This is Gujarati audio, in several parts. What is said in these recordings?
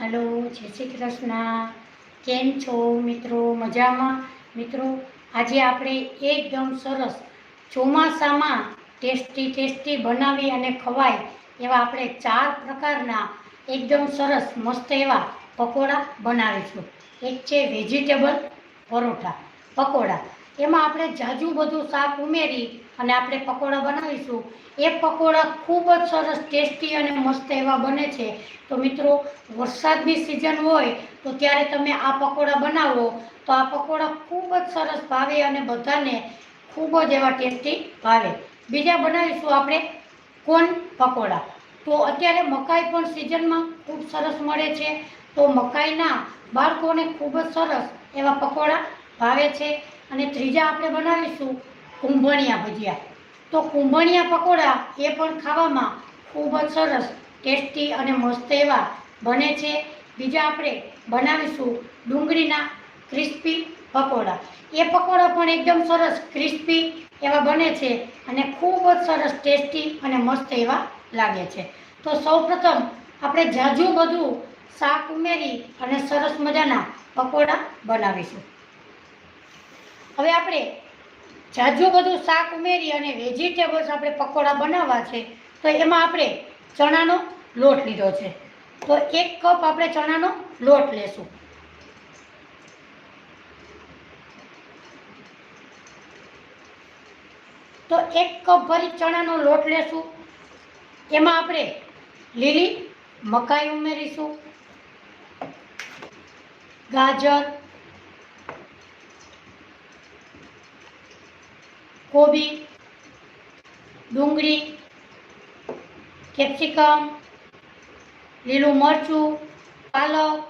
हेलो जय श्री कृष्ण। केम छो मित्रों? मजामां? मित्रों आज आपणे एकदम सरस ચોમાસામાં ટેસ્ટી બનાવી અને ખવાય એવા આપણે 4 પ્રકારના એકદમ સરસ મસ્ત એવા પકોડા બનાવીશું। એક છે વેજીટેબલ પરોઠા પકોડા, એમાં આપણે જાજુ બધું શાક ઉમેરી અને આપણે પકોડા બનાવીશું। એ પકોડા ખૂબ જ સરસ ટેસ્ટી અને મસ્ત એવા બને છે। તો મિત્રો વરસાદની સિઝન હોય તો ત્યારે તમે આ પકોડા બનાવો તો આ પકોડા ખૂબ જ સરસ ભાવે અને બધાને ખૂબ જ એવા ટેસ્ટી ભાવે। બીજા બનાવીશું આપણે કોર્ન પકોડા। તો અત્યારે મકાઈ પણ સિઝનમાં ખૂબ સરસ મળે છે, તો મકાઈના બાળકોને ખૂબ જ સરસ એવા પકોડા ભાવે છે। અને ત્રીજા આપણે બનાવીશું કુંભણિયા ભજીયા। તો કુંભણિયા પકોડા એ પણ ખાવામાં ખૂબ જ સરસ ટેસ્ટી અને મસ્ત એવા બને છે। બીજા આપણે બનાવીશું ડુંગળીના ક્રિસ્પી પકોડા। એ પકોડા પણ એકદમ સરસ ક્રિસ્પી એવા બને છે અને ખૂબ જ સરસ ટેસ્ટી અને મસ્ત એવા લાગે છે। તો સૌપ્રથમ આપણે જાજુ બધું શાક ઉમેરી અને સરસ મજાના પકોડા બનાવીશું। હવે આપણે જાજુ બધું શાક ઉમેરી અને વેજીટેબલ્સ આપણે પકોડા બનાવવા છે, તો એમાં આપણે ચણાનો લોટ લીધો છે। તો 1 કપ આપણે ચણાનો લોટ લેશું। તો 1 કપ ભરી ચણાનો લોટ લેશું। એમાં આપણે લીલી મકાઈ ઉમેરીશું, ગાજર, કોબી, ડુંગળી, કેપ્સિકમ, લીલું મરચું, પાલક,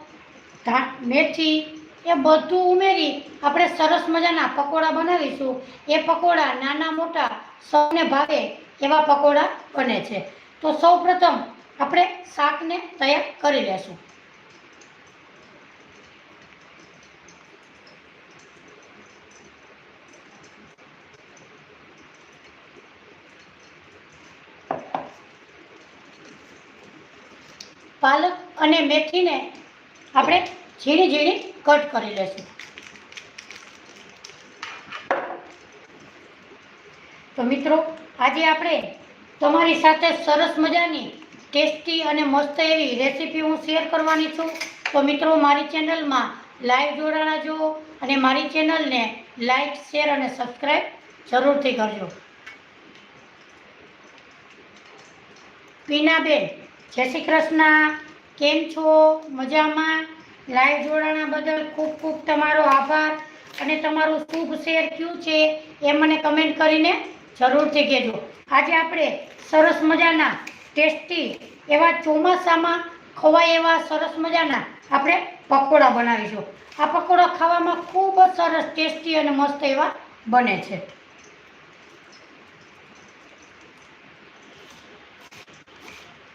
મેથી એ બધું ઉમેરી આપણે સરસ મજાના પકોડા બનાવીશું। એ પકોડા નાના મોટા સૌને ભાવે એવા પકોડા બને છે। તો સૌપ્રથમ આપણે શાકને તૈયાર કરી લેશું। પાલક અને મેથીને આપણે ઝીણી ઝીણી કટ કરી લેશું। તો મિત્રો આજે આપણે તમારી સાથે સરસ મજાની ટેસ્ટી અને મસ્ત એવી રેસીપી હું શેર કરવાની છું। તો મિત્રો મારી ચેનલમાં લાઈવ જોડાણા જો અને મારી ચેનલને લાઈક શેર અને સબસ્ક્રાઈબ જરૂરથી કરજો। પીનાબેન જય શ્રી કૃષ્ણ, કેમ છો? મજામાં? લાઈવ જોડાણા બદલ ખૂબ ખૂબ તમારો આભાર અને તમારું શુભ શેર કયું છે એ મને કમેન્ટ કરીને જરૂરથી કહેજો। આજે આપણે સરસ મજાના ટેસ્ટી એવા ચોમાસામાં ખવાય એવા સરસ મજાના આપણે પકોડા બનાવીશું। આ પકોડા ખાવામાં ખૂબ જ સરસ ટેસ્ટી અને મસ્ત એવા બને છે।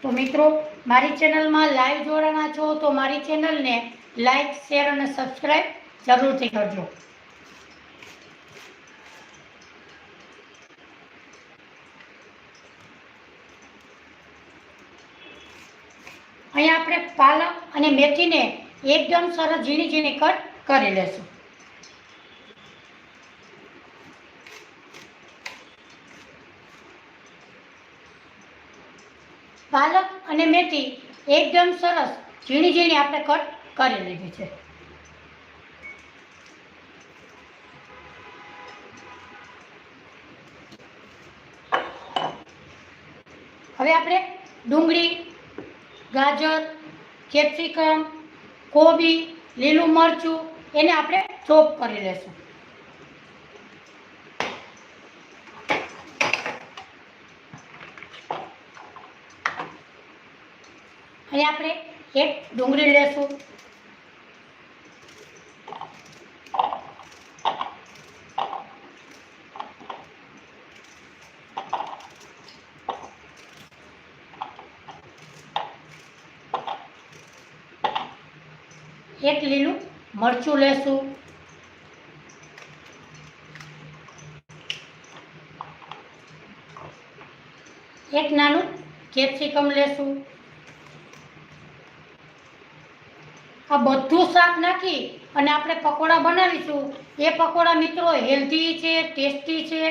તો મિત્રો મારી ચેનલમાં લાઈવ જોડાણા છો તો મારી ચેનલને લાઈક શેર અને સબસ્ક્રાઈબ જરૂરથી કરજો। અહીંયા આપણે પાલક અને મેથીને એકદમ સરસ ઝીણી ઝીણી કટ કરી લેશું। પાલક અને મેથી એકદમ સરસ ઝીણી ઝીણી આપણે કટ કરી લીધી છે। હવે આપણે ડુંગળી, ગાજર, કેપ્સિકમ, કોબી, લીલું મરચું એને આપણે ચોપ કરી લેશું। અહીં આપણે 1 ડુંગળી લેશું, એક લીલું મરચું લેશું, એક નાનું કેપ્સિકમ લેશું, આ બધું શાક નાખી અને આપણે પકોડા બનાવીશું. એ પકોડા મિત્રો હેલ્ધી છે, ટેસ્ટી છે,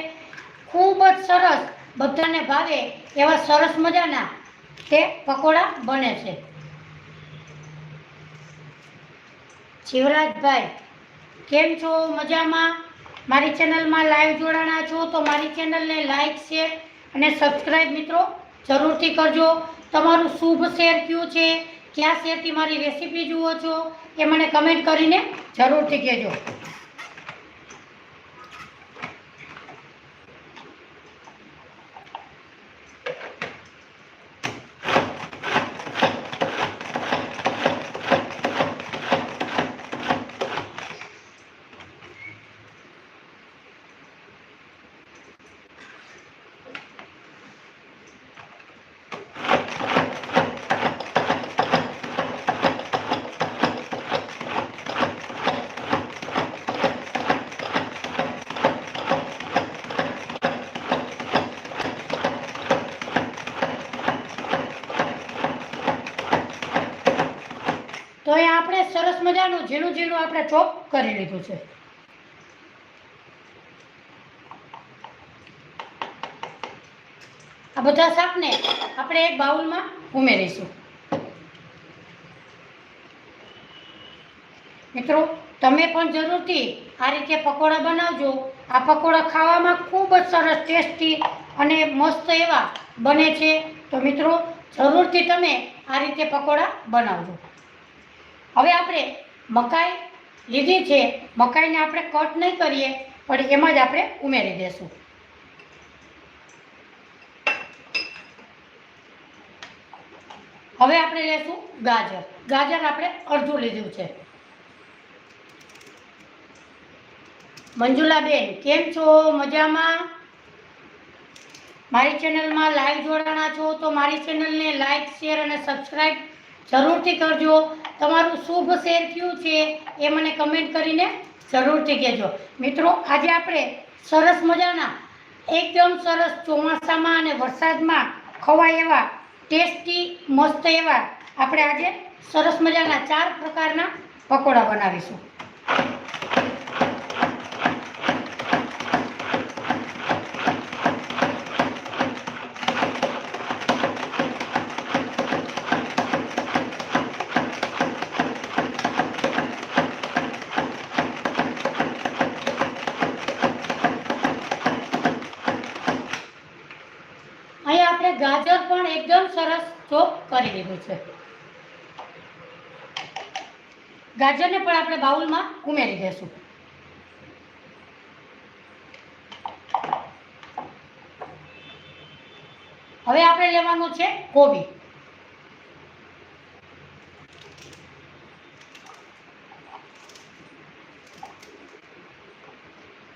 ખૂબ જ સરસ, બધાને ભાવે એવા સરસ મજાના તે પકોડા બને છે. શિવરાજભાઈ કેમ છો? મજામાં? મારી ચેનલમાં લાઈવ જોડાણા છો તો મારી ચેનલને લાઈક, શેર અને સબસ્ક્રાઈબ મિત્રો જરૂરથી કરજો. તમારું શુભ શેર કયું છે, ક્યાં શેરથી મારી રેસીપી જુઓ છો એ મને કમેન્ટ કરીને જરૂરથી કહેજો. તો અહીંયા આપણે સરસ મજાનું ઝીણું ઝીણું આપણે ચોપ કરી લીધું છે. આ બધા શાકને આપણે એક બાઉલમાં ઉમેરીશું. મિત્રો તમે પણ જરૂરથી આ રીતે પકોડા બનાવજો. આ પકોડા ખાવામાં ખૂબ જ સરસ, ટેસ્ટી અને મસ્ત એવા બને છે. તો મિત્રો જરૂરથી તમે આ રીતે પકોડા બનાવજો. હવે આપણે મકાઈ લીધી છે, મકાઈને આપણે કટ નહીં કરીએ પણ એમાં જ આપણે ઉમેરી દઈશું. હવે આપણે લેશું ગાજર. ગાજર આપણે અડધું લીધું છે. મંજુલાબેન કેમ છો? મજામાં? મારી ચેનલમાં લાઈવ જોડાણા છો તો મારી ચેનલને લાઈક, શેર અને સબસ્ક્રાઈબ જરૂરથી કરજો. તમારું શુભ શેર કયું છે એ મને કમેન્ટ કરીને જરૂરથી કહેજો. મિત્રો આજે આપણે સરસ મજાના, એકદમ સરસ ચોમાસામાં અને વરસાદમાં ખવાય એવા ટેસ્ટી મસ્ત એવા આપણે આજે સરસ મજાના 4 પ્રકારના પકોડા બનાવીશું. ગાજર પણ એકદમ સરસ ચોપ કરી લીધું છે. ગાજરને પણ આપણે બાઉલમાં ઉમેરી દઈશું. હવે આપણે લેવાનું છે કોબી.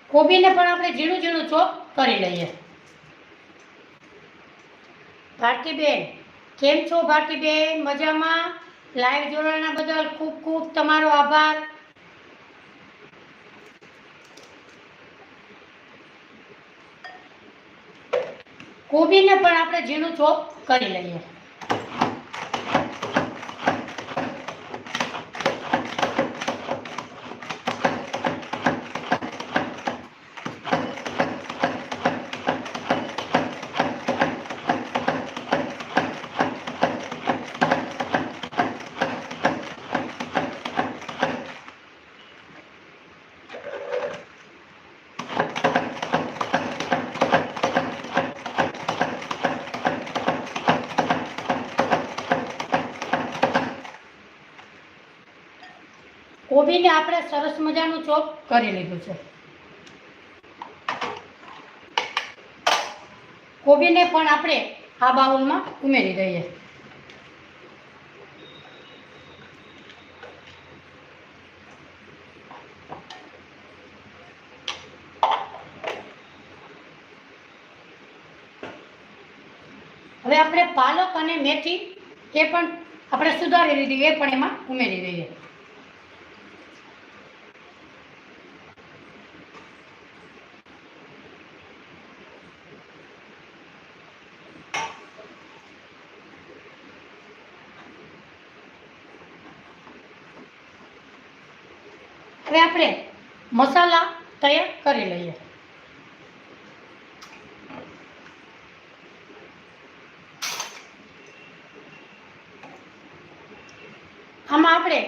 કોબીને પણ આપણે ઝીણું ઝીણું ચોપ કરી લઈએ. ભારતીબેન કેમ છો? ભારતીબેન મજામાં? લાઈવ જોડાણા બદલ ખૂબ ખૂબ તમારો આભાર. કોબીને પણ આપણે ઝીણું ચોપ કરી લઈએ. કોબીને આપણે સરસ મજાનું ચોપ કરી લીધું છે. કોબીને પણ આપણે આ બાઉલમાં ઉમેરી દઈએ. હવે આપણે પાલક અને મેથી એ પણ આપણે સુધારી લીધી, એ પણ એમાં ઉમેરી દઈએ. હવે આપણે મસાલા તૈયાર કરી લઈએ. આમાં આપણે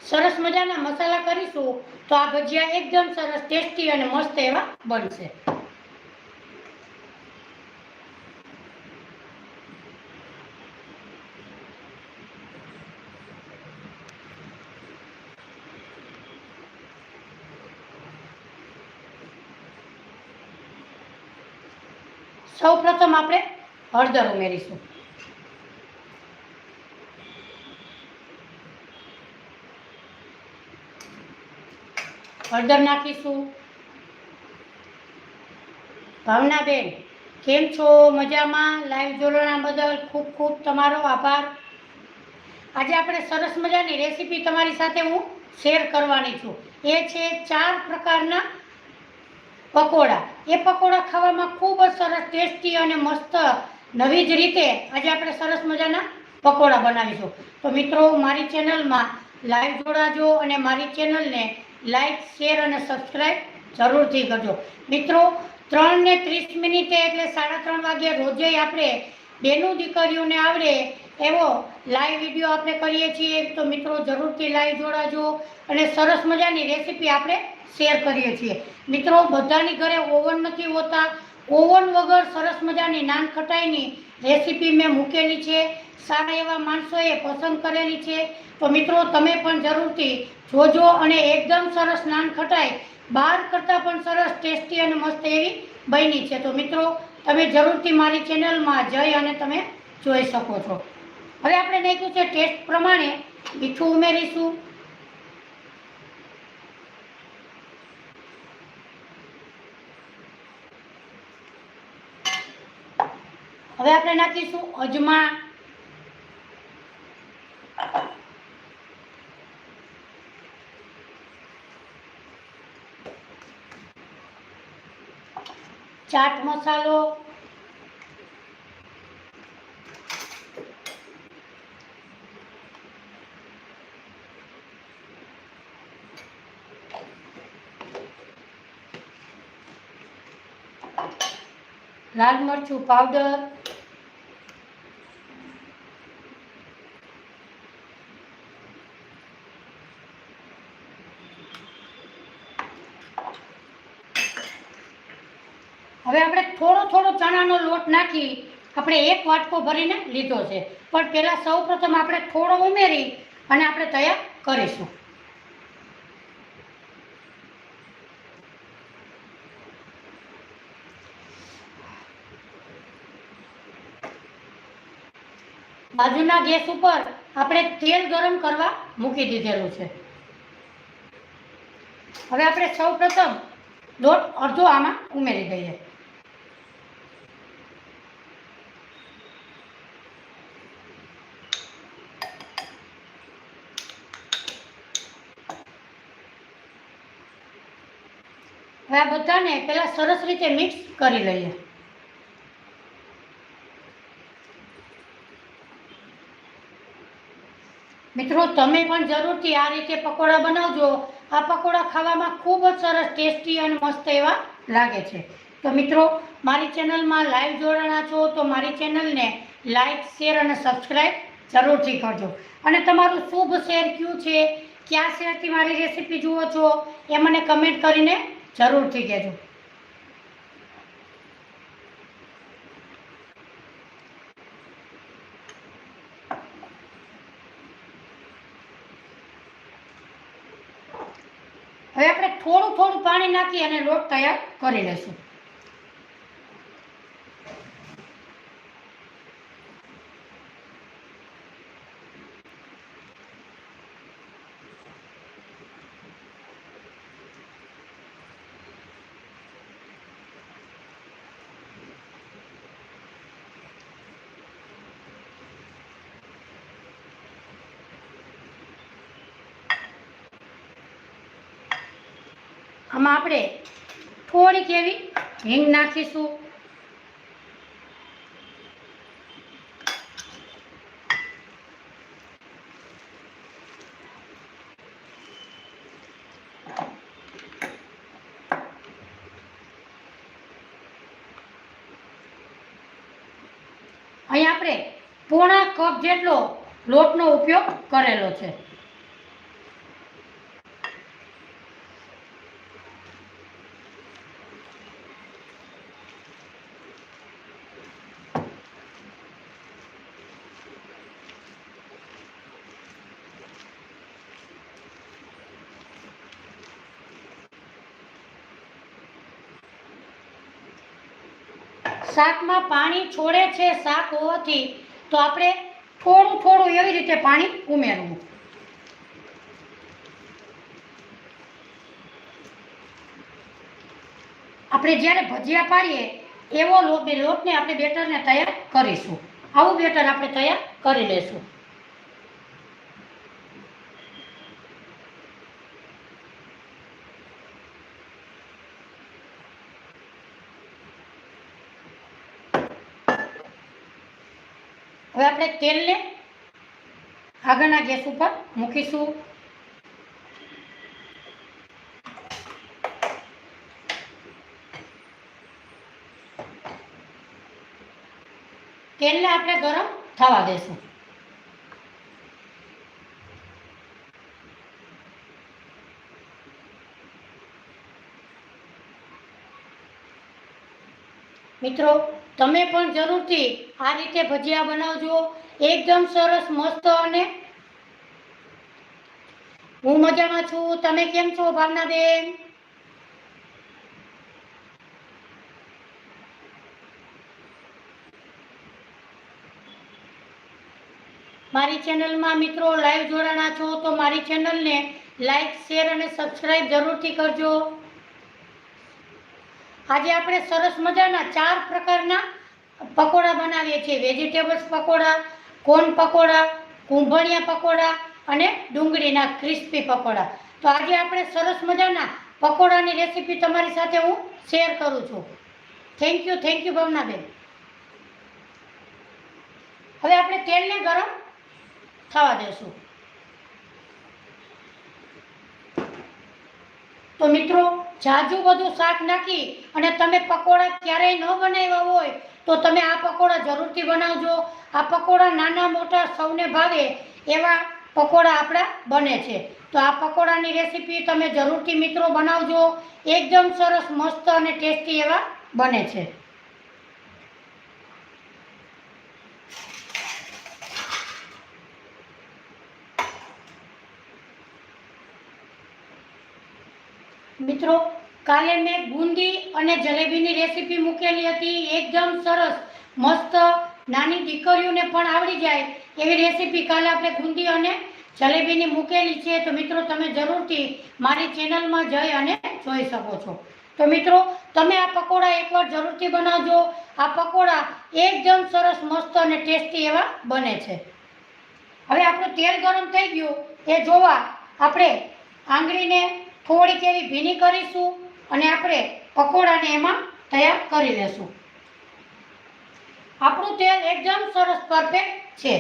સરસ મજાના મસાલા કરીશું તો આ ભજીયા એકદમ સરસ ટેસ્ટી અને મસ્ત એવા બનશે. સૌ પ્રથમ આપણે હળદર ઉમેરીશું. હળદર નાખીશું. ભાવનાબેન કેમ છો? મજામાં? લાઈવ જોડાણા બદલ ખૂબ ખૂબ તમારો આભાર. આજે આપણે સરસ મજાની રેસીપી તમારી સાથે હું શેર કરવાની છું. એ છે 4 પ્રકારના પકોડા. એ પકોડા ખાવામાં ખૂબ જ સરસ ટેસ્ટી અને મસ્ત નવી જ રીતે આજે આપણે સરસ મજાના પકોડા બનાવીશું. તો મિત્રો મારી ચેનલમાં લાઈવ જોડાજો અને મારી ચેનલને લાઈક, શેર અને સબસ્ક્રાઈબ જરૂરથી કરજો. મિત્રો 3 ને 30 મિનિટે એટલે 3:30 વાગ્યે રોજે આપણે બેનું દીકરીઓને આવડે એવો લાઈવ વિડીયો આપણે કરીએ છીએ. તો મિત્રો જરૂરથી લાઈવ જોડાજો અને સરસ મજાની રેસીપી આપણે શેર કરીએ છીએ. મિત્રો બધાની ઘરે ઓવન નથી હોતા. ઓવન વગર સરસ મજાની નાનખટાઈની રેસીપી મેં મૂકેલી છે. સારા એવા માણસોએ પસંદ કરેલી છે. તો મિત્રો તમે પણ જરૂરથી જોજો અને એકદમ સરસ નાનખટાઈ બહાર કરતાં પણ સરસ ટેસ્ટી અને મસ્ત એવી બની છે. તો મિત્રો તમે જરૂરથી મારી ચેનલમાં જઈ અને તમે જોઈ શકો છો. હવે આપણે નાખ્યું છે ટેસ્ટ પ્રમાણે મીઠું ઉમેરીશું. હવે આપણે નાખીશું અજમા. ચાટ મસાલો. લાલ મરચું પાવડર. હવે આપણે થોડો થોડો ચણાનો લોટ નાખી આપણે 1 વાટકો ભરીને લીધો છે. પણ પહેલાં સૌ પ્રથમ આપણે થોડો ઉમેરી અને આપણે તૈયાર કરીશું. બાજુના ગેસ ઉપર આપણે તેલ ગરમ કરવા મૂકી દીધેલું છે. હવે આપણે સૌ પ્રથમ લોટ અડધો આમાં ઉમેરી દઈએ. હવે આ બધાને પહેલાં સરસ રીતે મિક્સ કરી લઈએ. મિત્રો તમે પણ જરૂરથી આ રીતે પકોડા બનાવજો. આ પકોડા ખાવામાં ખૂબ જ સરસ ટેસ્ટી અને મસ્ત એવા લાગે છે. તો મિત્રો મારી ચેનલમાં લાઈવ જોડાણા છો તો મારી ચેનલને લાઈક, શેર અને સબસ્ક્રાઈબ જરૂરથી કરજો. અને તમારું શુભ શહેર કયું છે, કયા શહેરથી મારી રેસીપી જુઓ છો એ મને કમેન્ટ કરીને જરૂરથી કહેજો. હવે આપણે થોડું થોડું પાણી નાખી અને લોટ તૈયાર કરી લઈશું. આમાં આપણે થોડીક એવી હિંગ નાખીશું. અહીં આપણે પોણા કપ જેટલો લોટનો ઉપયોગ કરેલો છે. શાકમાં પાણી છોડે છે શાક હોવાથી, તો આપણે થોડું થોડું એવી રીતે પાણી ઉમેરવું. આપણે જ્યારે ભજીયા પાડીએ એવો લોટને આપણે બેટરને તૈયાર કરીશું. આવું બેટર આપણે તૈયાર કરી લેશું. હવે આપણે તેલને આગળના ગેસ ઉપર મૂકીશું. તેલને આપણે ગરમ થવા દેશું. મિત્રો, તમે પણ જરૂરથી આ રીતે ભજીયા બનાવજો. એકદમ સરસ મસ્ત. અને હું મજામાં છું. તમે કેમ છો ભાવનાબેન? મારી ચેનલમાં મિત્રો લાઈવ જોડાણા છો તો મારી ચેનલને લાઈક, શેર અને સબસ્ક્રાઈબ જરૂરથી કરજો. આજે આપણે સરસ મજાના 4 પ્રકારના પકોડા બનાવીએ છીએ. વેજીટેબલ્સ પકોડા, કોર્ન પકોડા, કુંભળિયા પકોડા અને ડુંગળીના ક્રિસ્પી પકોડા. તો આજે આપણે સરસ મજાના પકોડાની રેસીપી તમારી સાથે હું શેર કરું છું. Thank you Bhavnaben. હવે આપણે તેલને ગરમ થવા દેશું. તો મિત્રો, જાજુ બધું શાક નાખી અને તમે પકોડા ક્યારેય ન બનાવ્યા હોય તો તમે આ પકોડા જરૂરથી બનાવજો. આ પકોડા નાના મોટા સૌને ભાવે એવા પકોડા આપણા બને છે. તો આ પકોડાની રેસીપી તમે જરૂરથી મિત્રો બનાવજો. એકદમ સરસ મસ્ત અને ટેસ્ટી એવા બને છે. મિત્રો, કાલે મેં બુંદી અને જલેબીની રેસીપી મૂકેલી હતી. એકદમ સરસ મસ્ત, નાની દીકરીઓને પણ આવડી જાય એવી રેસીપી કાલે આપણે બુંદી અને જલેબીની મૂકેલી છે. તો મિત્રો, તમે જરૂરથી મારી ચેનલમાં જઈ અને જોઈ શકો છો. તો મિત્રો, તમે આ પકોડા એકવાર જરૂરથી બનાવજો. આ પકોડા એકદમ સરસ મસ્ત અને ટેસ્ટી એવા બને છે. હવે આપણું તેલ ગરમ થઈ ગયું એ જોવા આપણે આંગળીને થોડીક એવી ભીની કરીશું અને આપણે પકોડાને એમાં તૈયાર કરી લેશું. આપણું તેલ એકદમ સરસ પરફેક્ટ છે.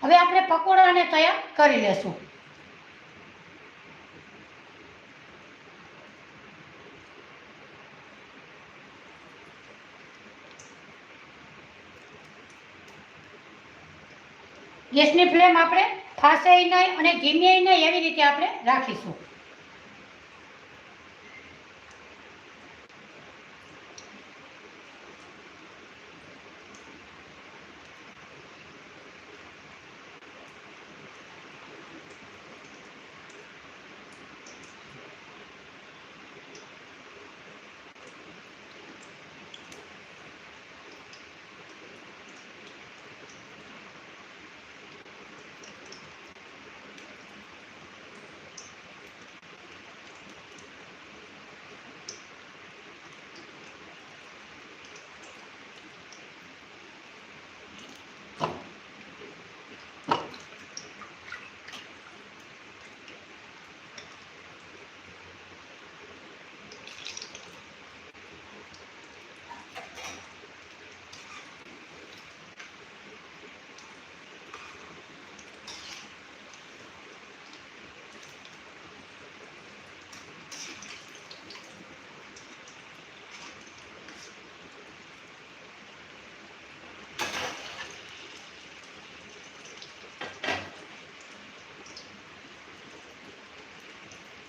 હવે આપણે પકોડાને તૈયાર કરી લેશું. ગેસની ફ્લેમ આપણે ફાસે નહીં અને ધીમે નહીં એવી રીતે આપણે રાખીશું.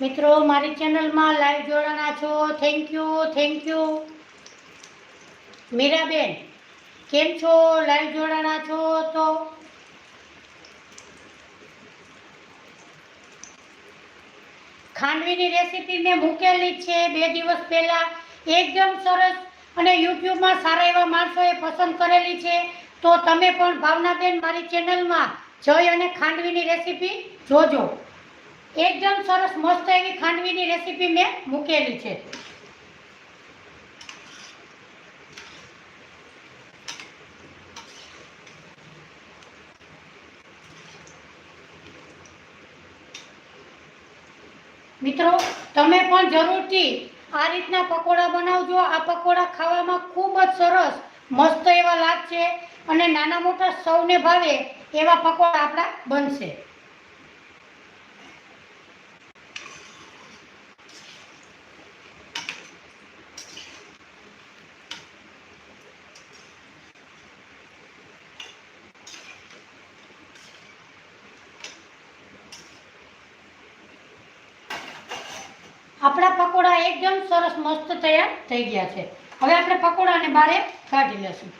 મિત્રો મારી ચેનલમાં લાઈવ જોડાણા છો, થેન્ક યુ. મીરાબેન કેમ છો? લાઈવ જોડાણા છો તો ખાંડવીની રેસીપી મેં મૂકેલી છે 2 દિવસ પહેલા, એકદમ સરસ અને યુટ્યુબમાં સારા એવા માણસોએ પસંદ કરેલી છે. તો તમે પણ ભાવનાબેન મારી ચેનલમાં જઈ અને ખાંડવીની રેસીપી જોજો. એકદમ સરસ મસ્ત એવી ખાંડવીની રેસીપી મેં મૂકેલી છે. મિત્રો તમે પણ જરૂરથી આ રીતના પકોડા બનાવજો. આ પકોડા ખાવામાં ખૂબ જ સરસ મસ્ત એવા લાગશે અને નાના મોટા સૌને ભાવે એવા પકોડા આપણા બનશે. આપણા પકોડા એકદમ સરસ મસ્ત તૈયાર થઈ ગયા છે. હવે આપણે પકોડાને બહાર કાઢી લેશું.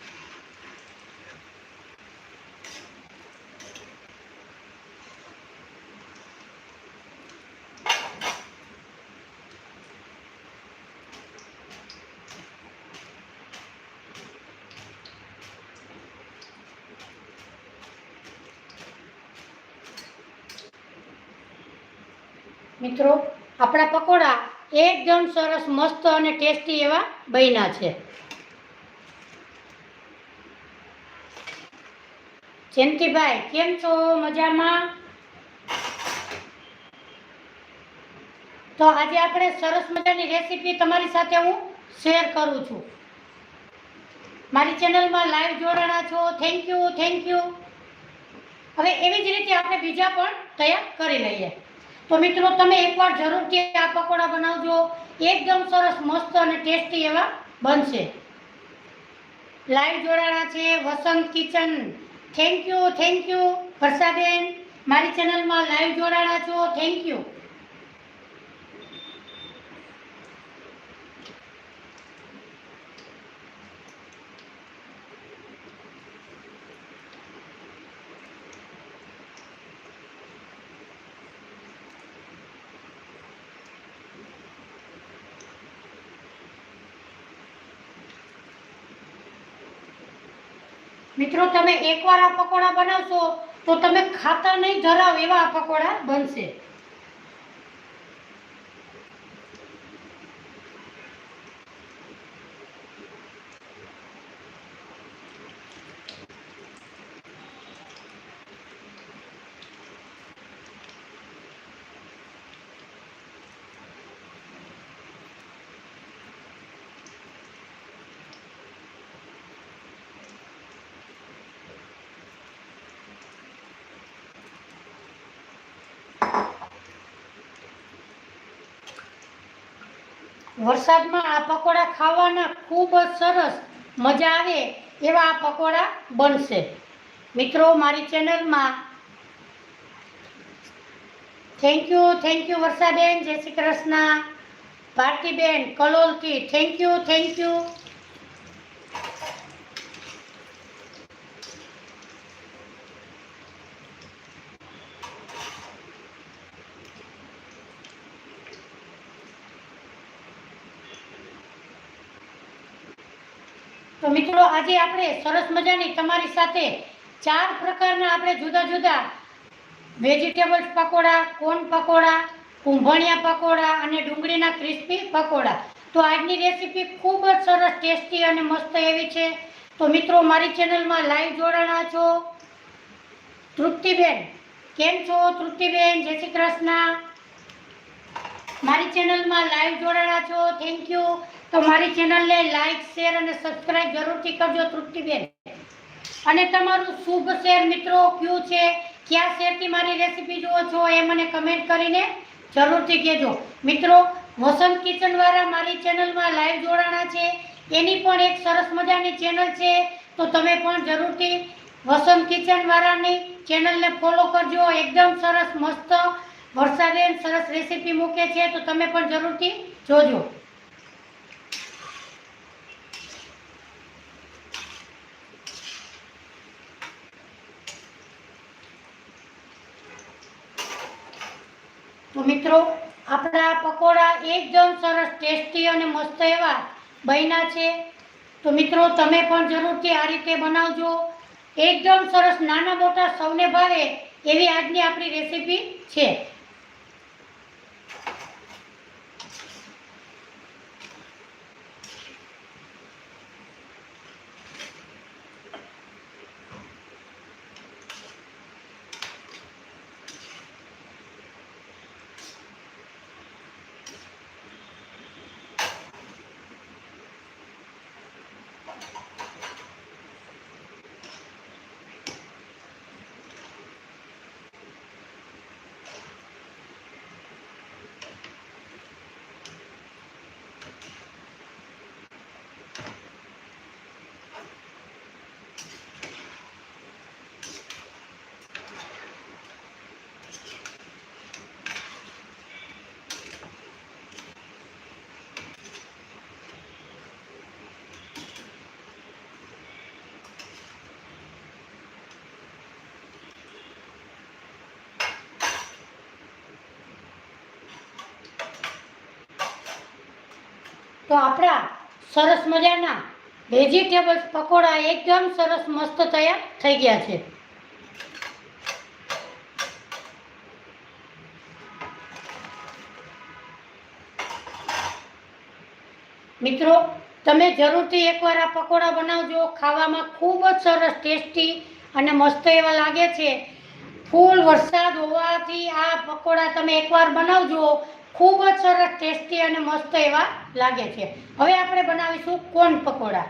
મિત્રો આપણા પકોડા એકદમ સરસ મસ્ત અને ટેસ્ટી એવા બન્યા છે. જયંતિભાઈ કેમ છો? મજામાં? તો આજે આપણે સરસ મજાની રેસીપી તમારી સાથે હું શેર કરું છું. મારી ચેનલમાં લાઈવ જોડાણા છો, થેન્ક યુ. હવે એવી જ રીતે આપણે બીજા પણ તૈયાર કરી લઈએ. તો મિત્રો તમે એકવાર જરૂરથી આ પકોડા બનાવજો. એકદમ સરસ મસ્ત અને ટેસ્ટી એવા બનશે. લાઈવ જોડાણા છે વસંત કિચન, થેન્ક યુ. વર્ષાબેન મારી ચેનલમાં લાઈવ જોડાણા છો, થેન્ક યુ. મિત્રો તમે એકવાર આ પકોડા બનાવશો તો તમે ખાતા નહીં ધરાવ એવા આ પકોડા બનશે. વરસાદમાં આ પકોડા ખાવાના ખૂબ જ સરસ મજા આવે એવા આ પકોડા બનશે. મિત્રો મારી ચેનલમાં થેન્ક યુ વર્ષાબેન, જય શ્રી કૃષ્ણ. ભારતીબેન કલોલથી થેન્ક યુ. તો મિત્રો આજે આપણે સરસ મજાની તમારી સાથે 4 પ્રકારના આપણે જુદા જુદા વેજીટેબલ્સ પકોડા, કોર્ન પકોડા, કુંભણિયા પકોડા અને ડુંગળીના ક્રિસ્પી પકોડા. તો આજની રેસીપી ખૂબ જ સરસ ટેસ્ટી અને મસ્ત એવી છે. તો મિત્રો મારી ચેનલમાં લાઈવ જોડાણા છો. તૃપ્તિબેન કેમ છો? તૃપ્તિબેન જય શ્રી કૃષ્ણ. મારી ચેનલમાં લાઈવ જોડાણા છો, થેન્ક યુ. તો મારી ચેનલને લાઈક, શેર અને સબસ્ક્રાઇબ જરૂરથી કરજો તૃપ્તિબેન. અને તમારું શુભ શહેર મિત્રો કયું છે, કયા શહેરથી મારી રેસીપી જુઓ છો એ મને કમેન્ટ કરીને જરૂરથી કહેજો. મિત્રો વસંત કિચન વાળા મારી ચેનલમાં લાઈવ જોડાણા છે, એની પણ એક સરસ મજાની ચેનલ છે. તો તમે પણ જરૂરથી વસંત કિચન વાળાની ચેનલને ફોલો કરજો. એકદમ સરસ મસ્ત વર્ષાબેન સરસ રેસીપી મૂકે છે, તો તમે પણ જરૂરથી જોજો. તો મિત્રો, આપણા પકોડા એકદમ સરસ ટેસ્ટી અને મસ્ત એવા બન્યા છે. તો મિત્રો, તમે પણ જરૂરથી આ રીતે બનાવજો. એકદમ સરસ, નાના મોટા સૌને ભાવે એવી આજની આપણી રેસીપી છે. તો આપણા સરસ મજાના વેજીટેબલ્સ પકોડા એકદમ સરસ મસ્ત તૈયાર થઈ ગયા છે. મિત્રો, તમે જરૂરથી એકવાર આ પકોડા બનાવજો. ખાવામાં ખૂબ જ સરસ ટેસ્ટી અને મસ્ત એવા લાગે છે. ફૂલ વરસાદ હોવાથી આ પકોડા તમે એકવાર બનાવજો. ખૂબ જ સરસ ટેસ્ટી અને મસ્ત એવા લાગે છે. હવે આપણે બનાવીશું કોર્ન પકોડા.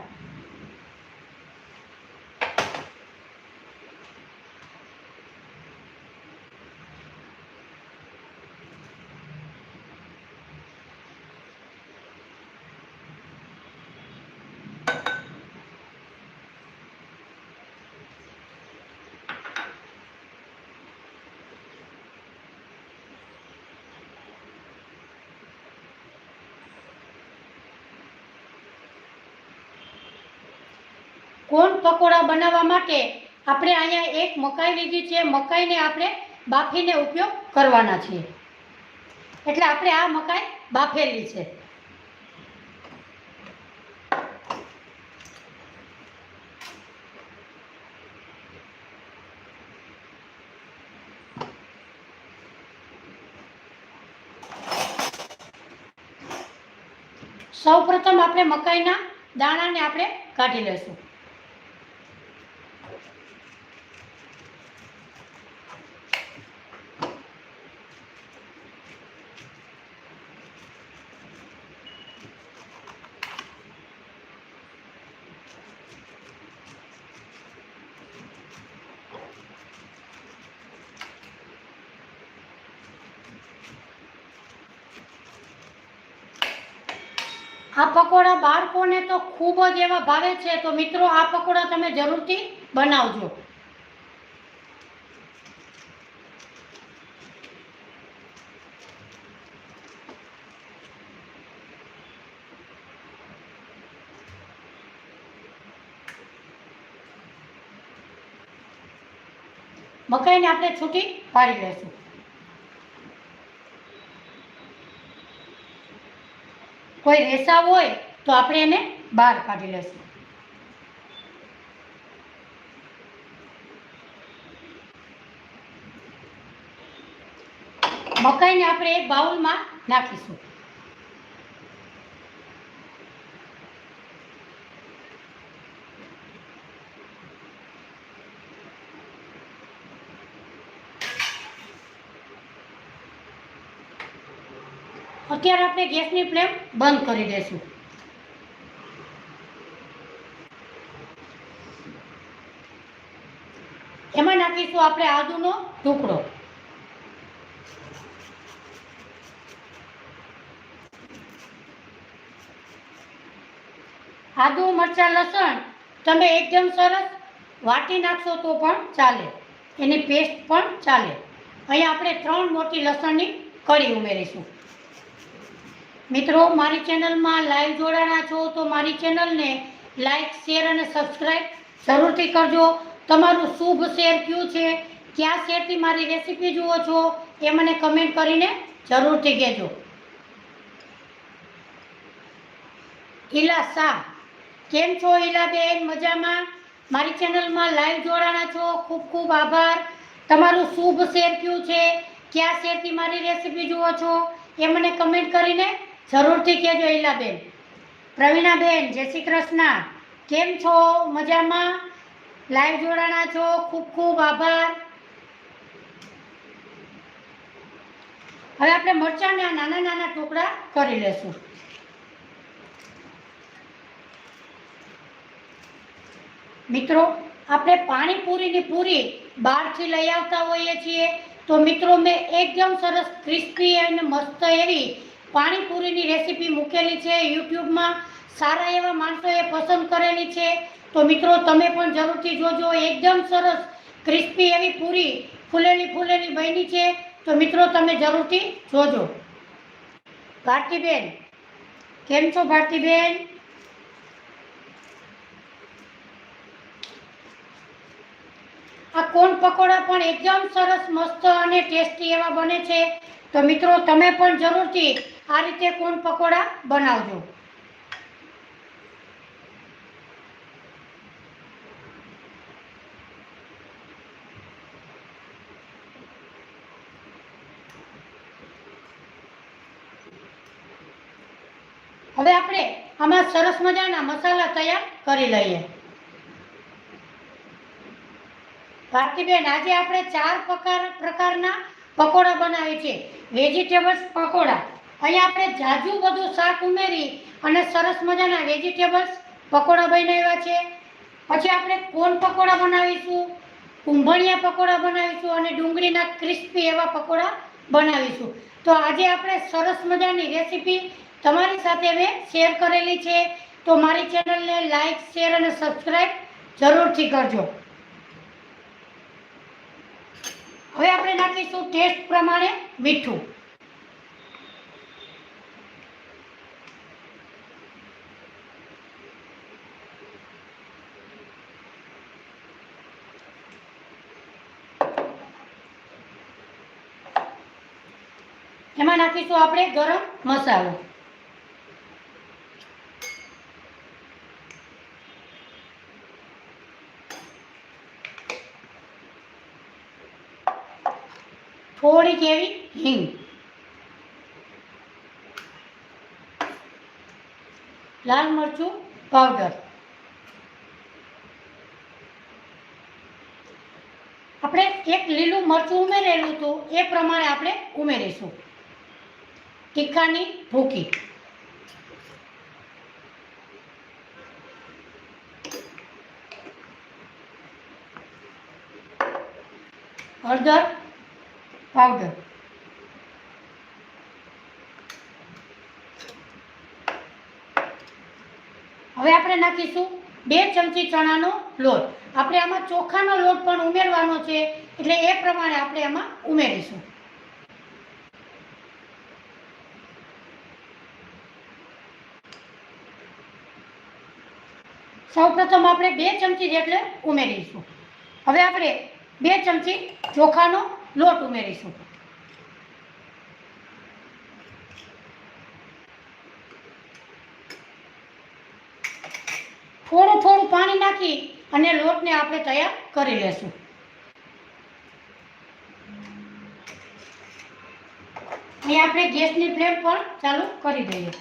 કોર્ન પકોડા બનાવવા માટે આપણે અહીંયા એક મકાઈ લીધી છે. મકાઈને આપણે બાફીને ઉપયોગ કરવાના છીએ, એટલે આપણે આ મકાઈ બાફેલી છે. સૌપ્રથમ આપણે મકાઈના દાણાને આપણે કાઢી લઈશું. આ પકોડા બાળકોને તો ખૂબ જ એવા ભાવે છે. તો મિત્રો, આ પકોડા તમે જરૂરથી બનાવજો. મકાઈને આપણે છૂટી પાડી લઈશું. કોઈ રેસા હોય તો આપણે એને બહાર કાઢી લઈશું. મકાઈને આપણે એક બાઉલમાં નાખીશું. અત્યારે આપણે ગેસની ફ્લેમ બંધ કરી દઈશું. એમાં નાખીશું આપણે આદુનો ટુકડો, આદુ, મરચાં, લસણ તમે એકદમ સરસ વાટી નાખશો તો પણ ચાલે, એની પેસ્ટ પણ ચાલે. અહીંયા આપણે 3 મોટી લસણની કળી ઉમેરીશું. મિત્રો, મારી ચેનલમાં લાઈવ જોડાણા છો તો મારી ચેનલને લાઈક, શેર અને સબસ્ક્રાઈબ જરૂરથી કરજો. તમારું શુભ શેર કયું છે, કયા શેરથી મારી રેસીપી જુઓ છો એ મને કમેન્ટ કરીને જરૂરથી કહેજો. ઈલા શાહ, કેમ છો ઈલાબેન? મજામાં? મારી ચેનલમાં લાઈવ જોડાણા છો, ખૂબ ખૂબ આભાર. તમારું શુભ શેર કયું છે, કયા શેરથી મારી રેસીપી જુઓ છો એ મને કમેન્ટ કરીને જરૂરથી કહેજો ઈલાબેન. પ્રવીણાબેન, જય શ્રી કૃષ્ણ, કેમ છો? મજામાં? લાઈવ જોડાણા છો, ખૂબ ખૂબ આભાર. હવે આપણે મરચાંના નાના નાના ટુકડા કરી લેશું. મિત્રો, આપણે પાણીપુરીની પૂરી બહારથી લઈ આવતા હોઈએ છીએ, તો મિત્રો મેં એકદમ સરસ ક્રિસ્પી અને મસ્ત એવી પાણીપુરીની રેસીપી મૂકેલી છે યુટ્યુબમાં. સારા એવા માણસોએ પસંદ કરેલી છે, તો મિત્રો તમે પણ જરૂરથી જોજો. એકદમ સરસ ક્રિસ્પી એવી પૂરી ફૂલેલી ફૂલેલી બની છે, તો મિત્રો તમે જરૂરથી જોજો. ભારતીબેન, કેમ છો ભારતીબેન? આ કોણ પકોડા પણ એકદમ સરસ મસ્ત અને ટેસ્ટી એવા બને છે, તો મિત્રો તમે પણ જરૂરથી આ રીતે કોણ પકોડા બનાવજો. હવે આપણે આમાં સરસ મજાના મસાલા તૈયાર કરી લઈએ. ભારતીબેન, આજે આપણે 4 પ્રકારના પકોડા બનાવીએ છીએ. વેજીટેબલ્સ પકોડા. અહીંયા આપણે જાજુ બધું શાક ઉમેરી અને સરસ મજાના વેજીટેબલ્સ પકોડા બનાવ્યા છે. પછી આપણે કોણ પકોડા બનાવીશું, કુંભળિયા પકોડા બનાવીશું અને ડુંગળીના ક્રિસ્પી એવા પકોડા બનાવીશું. તો આજે આપણે સરસ મજાની રેસીપી તમારી સાથે મેં શેર કરેલી છે, તો મારી ચેનલને લાઈક, શેર અને સબસ્ક્રાઈબ જરૂરથી કરજો. હવે આપણે નાખીશું ટેસ્ટ પ્રમાણે મીઠું. એમાં નાખીશું આપણે ગરમ મસાલો. થોડીક એવી હિંગ. લાલ મરચું પાવડર. આપણે એક લીલું મરચું ઉમેરેલું હતું એ પ્રમાણે આપણે ઉમેરીશું. તીખાની ભૂકી. હળદર પાવડર. હવે આપણે નાખીશું 2 ચમચી ચણાનો લોટ. આપણે આમાં ચોખાનો લોટ પણ ઉમેરવાનો છે, એટલે એ પ્રમાણે આપણે આમાં ઉમેરીશું. સૌપ્રથમ આપણે 2 ચમચી જેટલે ઉમેરીશું. હવે આપણે 2 ચમચી ચોખાનો લોટ ઉમેરીશું. થોડું થોડું પાણી નાખી અને લોટને આપણે તૈયાર કરી લેશું. અહીં આપણે ગેસની ફ્લેમ પણ ચાલુ કરી દઈએ.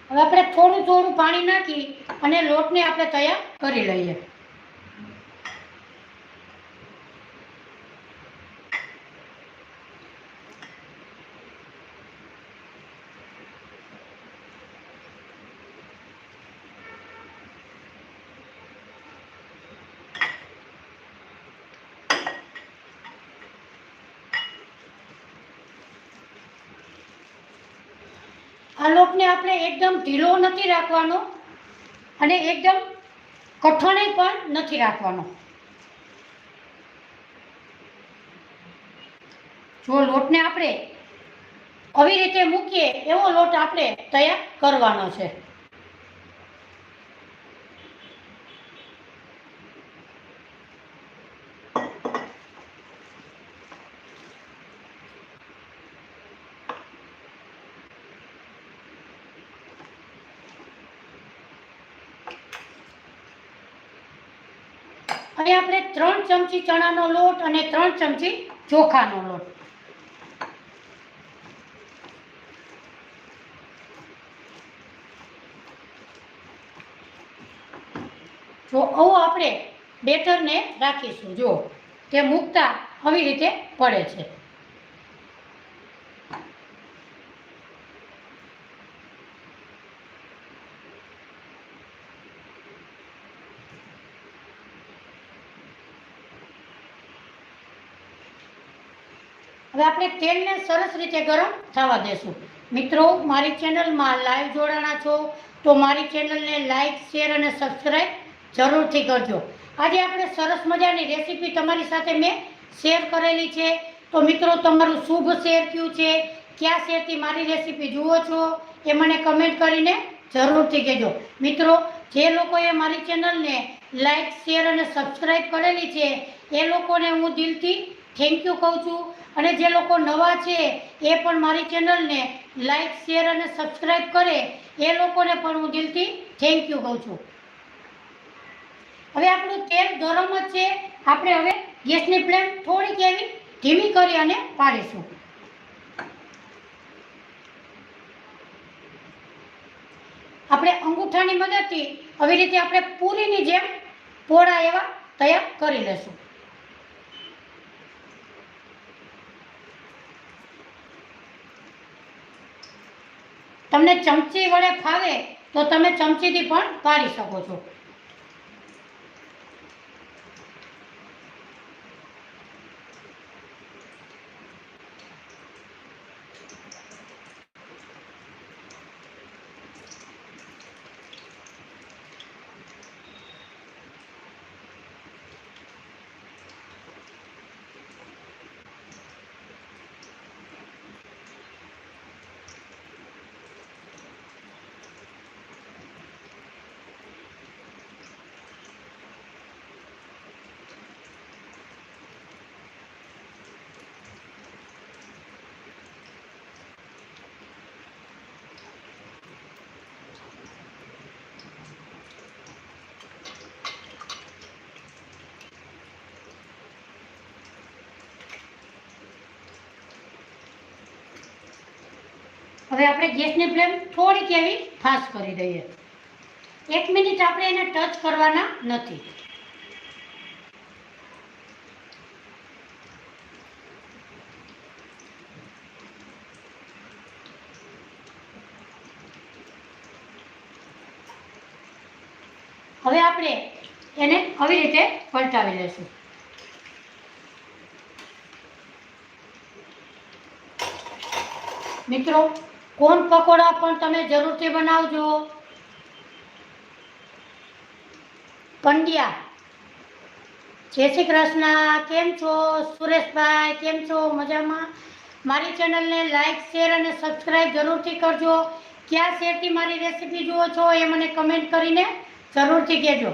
હવે આપણે થોડું થોડું પાણી નાખી અને લોટને આપણે તૈયાર કરી લઈએ. આ લોટને આપણે એકદમ ઢીલો નથી રાખવાનો અને એકદમ કઠણ પણ નથી રાખવાનો. જો લોટને આપણે આવી રીતે મૂકીએ એવો લોટ આપણે તૈયાર કરવાનો છે. અહીં આપણે 3 ચમચી ચણાનો લોટ અને 3 ચમચી ચોખાનો લોટ. જો આવું આપણે બેટરને રાખીશું. જો તે મૂકતા આવી રીતે પડે છે. હવે આપણે તેલને સરસ રીતે ગરમ થવા દેશું. મિત્રો, મારી ચેનલમાં લાઈવ જોડાણા છો તો મારી ચેનલને લાઈક, શેર અને સબસ્ક્રાઈબ જરૂરથી કરજો. આજે આપણે સરસ મજાની રેસીપી તમારી સાથે મેં શેર કરેલી છે. તો મિત્રો, તમારું શુભ શેર કયું છે, કયા શેરથી મારી રેસીપી જુઓ છો એ મને કમેન્ટ કરીને જરૂરથી કહેજો. મિત્રો, જે લોકોએ મારી ચેનલને લાઈક, શેર અને સબસ્ક્રાઈબ કરેલી છે એ લોકોને હું દિલથી થેન્ક યુ કહું છું. અને જે લોકો નવા છે એ પણ મારી ચેનલને લાઈક, શેર અને સબસ્ક્રાઈબ કરે એ લોકોને પણ હું દિલથી થેન્ક યુ કહું છું. હવે આપણું તેલ ગરમ જ છે. આપણે હવે ગેસની ફ્લેમ થોડીક એવી ધીમી કરી અને પાડીશું. આપણે અંગૂઠાની મદદથી આવી રીતે આપણે પૂરીની જેમ પોળા એવા તૈયાર કરી લેશું. તમને ચમચી વડે ફાવે તો તમે ચમચીથી પણ પાડી શકો છો. હવે આપણે ગેસની ફ્લેમ થોડીક એવી ફાસ્ટ કરી દઈએ. 1 મિનિટ આપણે એને ટચ કરવાના નથી. હવે આપણે એને આવી રીતે પલટાવી લઈશું. મિત્રો, કોણ પકોડા પણ તમે જરૂરથી બનાવજો. પંડ્યા, જય શ્રી કૃષ્ણ. કેમ છો સુરેશભાઈ? કેમ છો? મજામાં? મારી ચેનલને લાઈક, શેર અને સબસ્ક્રાઈબ જરૂરથી કરજો. કયા શેરથી મારી રેસીપી જુઓ છો એ મને કમેન્ટ કરીને જરૂરથી કહેજો.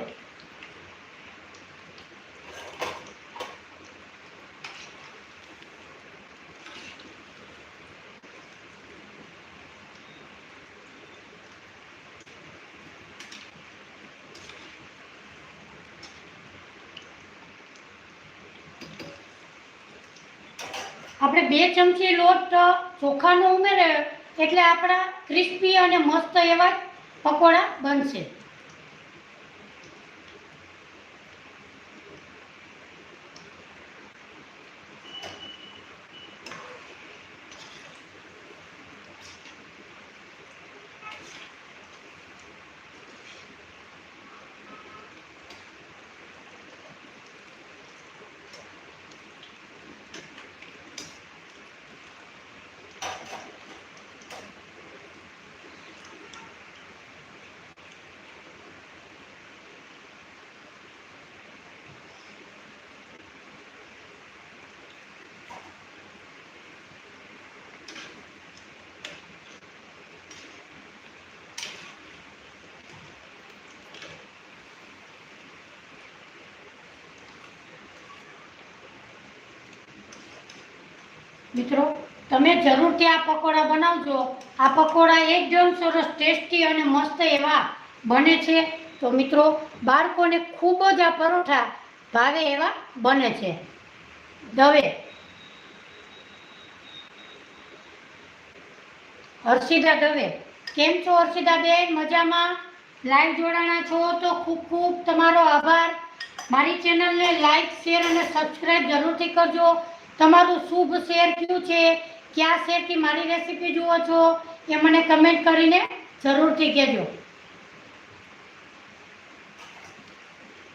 આપણે 2 ચમચી લોટ ચોખાનો ઉમેર્યો એટલે આપણા ક્રિસ્પી અને મસ્ત એવા પકોડા બનશે. મિત્રો તમે જરૂરથી આ પકોડા બનાવજો। આ પકોડા એકદમ સરસ ટેસ્ટી અને મસ્ત એવા બને છે। તો મિત્રો બાળકોને ખૂબ જ આ પરોઠા ભાવે એવા બને છે। દવે હર્ષિદા દવે, કેમ છો હર્ષિદા બેન? મજામાં? લાઈવ જોડાણા છો તો ખૂબ ખૂબ તમારો આભાર। મારી ચેનલને લાઈક શેર અને સબસ્ક્રાઈબ જરૂરથી કરજો। તમારું શુભ શેર કયું છે, કયા શેરથી મારી રેસીપી જુઓ છો એ મને કમેન્ટ કરીને જરૂરથી કહેજો।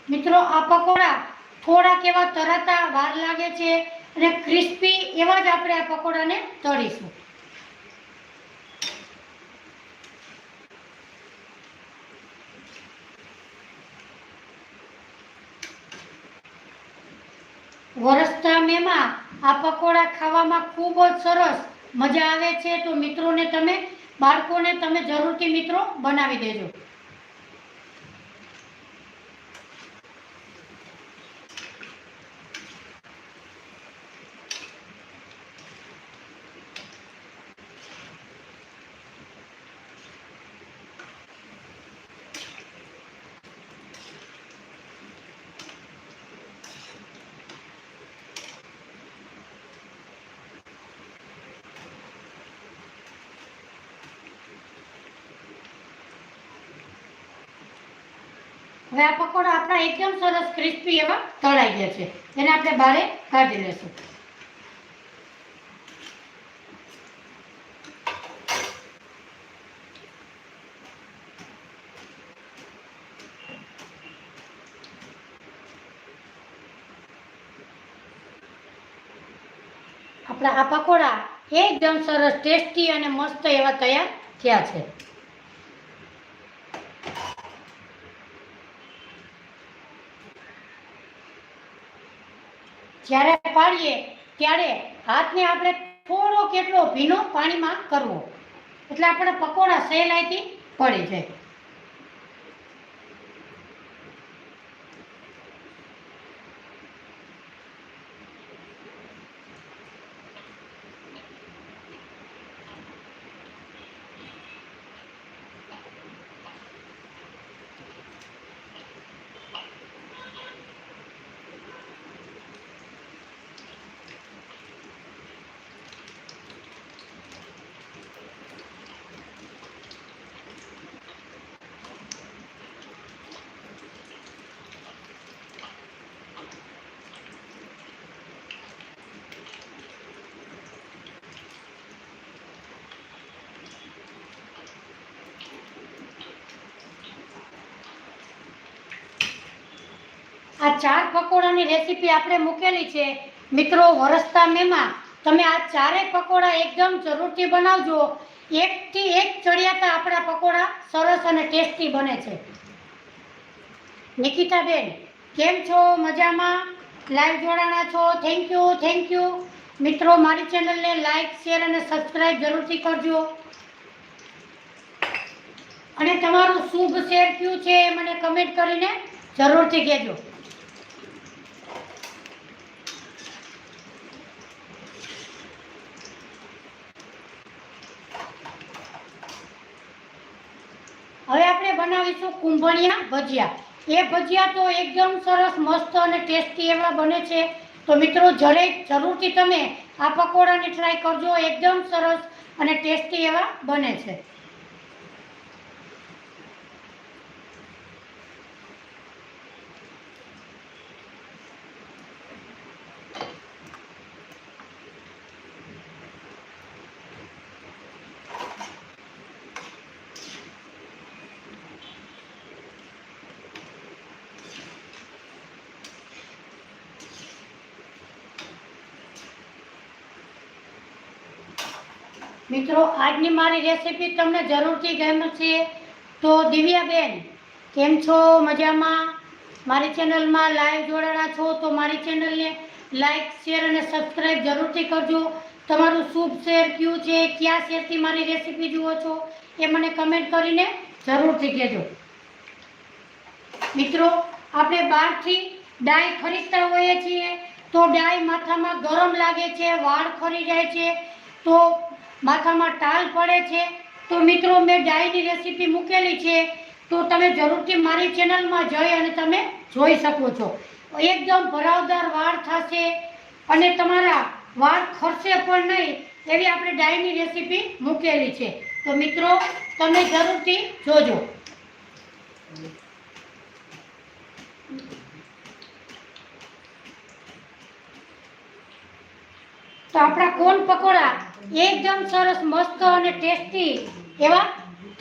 મિત્રો આ પકોડા થોડાક એવા તરાતા વાર લાગે છે અને ક્રિસ્પી એવા જ આપણે આ પકોડાને તળીશું। વરસતા મેમાં આ પકોડા ખાવામાં ખૂબ જ સરસ મજા આવે છે। તો મિત્રોને તમે બાળકોને તમે જરૂરથી મિત્રો બનાવી દેજો। હવે આ પકોડા આપણા એકદમ સરસ ક્રિસ્પી એવા તળાઈ ગયા છે, એને આપણે બહાર કાઢી લેશું। આપણા આ પકોડા એકદમ સરસ ટેસ્ટી અને મસ્ત એવા તૈયાર થયા છે। જ્યારે પાડીએ ત્યારે હાથને આપણે થોડો કેટલો ભીનો પાણીમાં કરવો, એટલે આપણા પકોડા સહેલાઈથી પડી જાય। આ 4 પકોડાની રેસીપી આપણે મૂકેલી છે મિત્રો વરસતા મેમાં। તમે આ 4 પકોડા એકદમ જરૂરથી બનાવજો। એકથી એક ચડિયાતા આપણા પકોડા સરસ અને ટેસ્ટી બને છે। નિકિતાબેન કેમ છો? મજામાં? લાઈવ જોડાણા છો? થેન્ક યુ મિત્રો। મારી ચેનલને લાઈક શેર અને સબસ્ક્રાઈબ જરૂરથી કરજો અને તમારું શુભ શેર કયું છે એ મને કમેન્ટ કરીને જરૂરથી કહેજો। હવે આપણે બનાવીશું કુંભણિયા ભજીયા। એ ભજીયા તો એકદમ સરસ મસ્ત અને ટેસ્ટી એવા બને છે। તો મિત્રો જરૂરથી તમે આ પકોડાની ટ્રાય કરજો, એકદમ સરસ અને ટેસ્ટી એવા બને છે। મિત્રો આજની મારી રેસીપી તમને જરૂરથી ગમે છે તો દિવ્યાબેન કેમ છો? મજામાં? મારી ચેનલમાં લાઈવ જોડાણા છો તો મારી ચેનલને લાઈક શેર અને સબસ્ક્રાઈબ જરૂરથી કરજો। તમારું શુભ શેર કયું છે, કયા શેરથી મારી રેસીપી જુઓ છો એ મને કમેન્ટ કરીને જરૂરથી કહેજો। મિત્રો આપણે બહારથી ડાઈ ખરીદતા હોઈએ છીએ તો ડાય માથામાં ગરમ લાગે છે, વાળ ખરી જાય છે, તો માથામાં ટાલ પડે છે, તો મિત્રો મેં ડાયની રેસીપી મૂકેલી છે, તો તમે જરૂરથી મારી ચેનલમાં જઈ અને તમે જોઈ શકો છો. એકદમ ભરાવદાર વાળ થશે અને તમારા વાળ ખરશે પણ નહીં એવી આપણે ડાયની રેસીપી મૂકેલી છે. તો મિત્રો તમે જરૂરથી જોજો. તો આપણા કોણ પકોડા એકદમ સરસ મસ્ત અને ટેસ્ટી એવા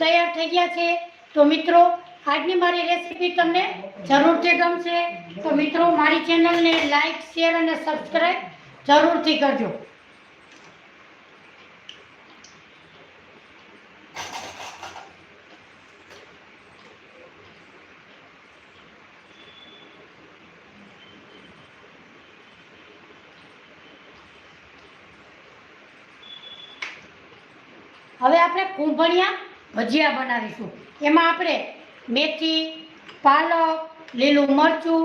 તૈયાર થઈ ગયા છે. તો મિત્રો આજની મારી રેસીપી તમને જરૂરથી ગમશે. તો મિત્રો મારી ચેનલને લાઈક, શેર અને સબસ્ક્રાઈબ જરૂરથી કરજો. હવે આપણે કુંભણિયા ભજીયા બનાવીશું. એમાં આપણે મેથી, પાલક, લીલું મરચું,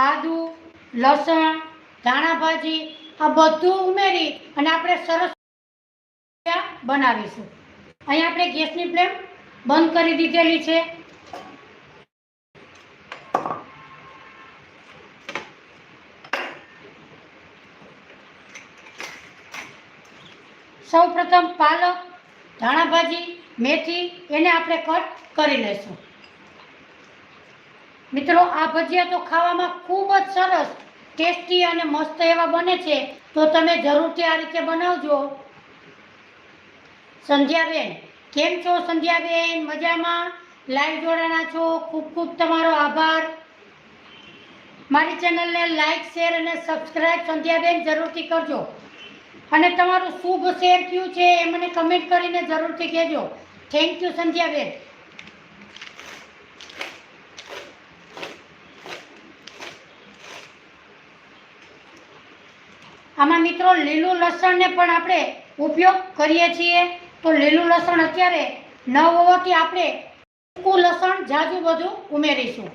આદુ, લસણ, ધાણા ભાજી આ બધું ઉમેરી અને આપણે સરસ બનાવીશું. અહીં આપણે ગેસની ફ્લેમ બંધ કરી દીધેલી છે. સૌ પ્રથમ પાલક, ધાણા ભાજી, મેથી એને આપણે કટ કરી લઈશું. મિત્રો આ ભજીયા તો ખાવામાં ખૂબ જ સરસ ટેસ્ટી અને મસ્ત એવા બને છે. તો તમે જરૂરથી આ રીતે બનાવજો. સંધ્યાબેન કેમ છો? સંધ્યાબેન મજામાં? લાઈવ જોડાણા છો, ખૂબ ખૂબ તમારો આભાર. મારી ચેનલને લાઈક, શેર અને સબસ્ક્રાઈબ સંધ્યાબેન જરૂરથી કરજો. અને તમારું શુભ શેર કયું છે એ મને કમેન્ટ કરીને જરૂરથી કહેજો. Thank you સંધ્યાબેન. આમાં મિત્રો લીલું લસણને પણ આપણે ઉપયોગ કરીએ છીએ. તો લીલું લસણ અત્યારે ન હોવાથી આપણે સૂકું લસણ જાજુ બધું ઉમેરીશું.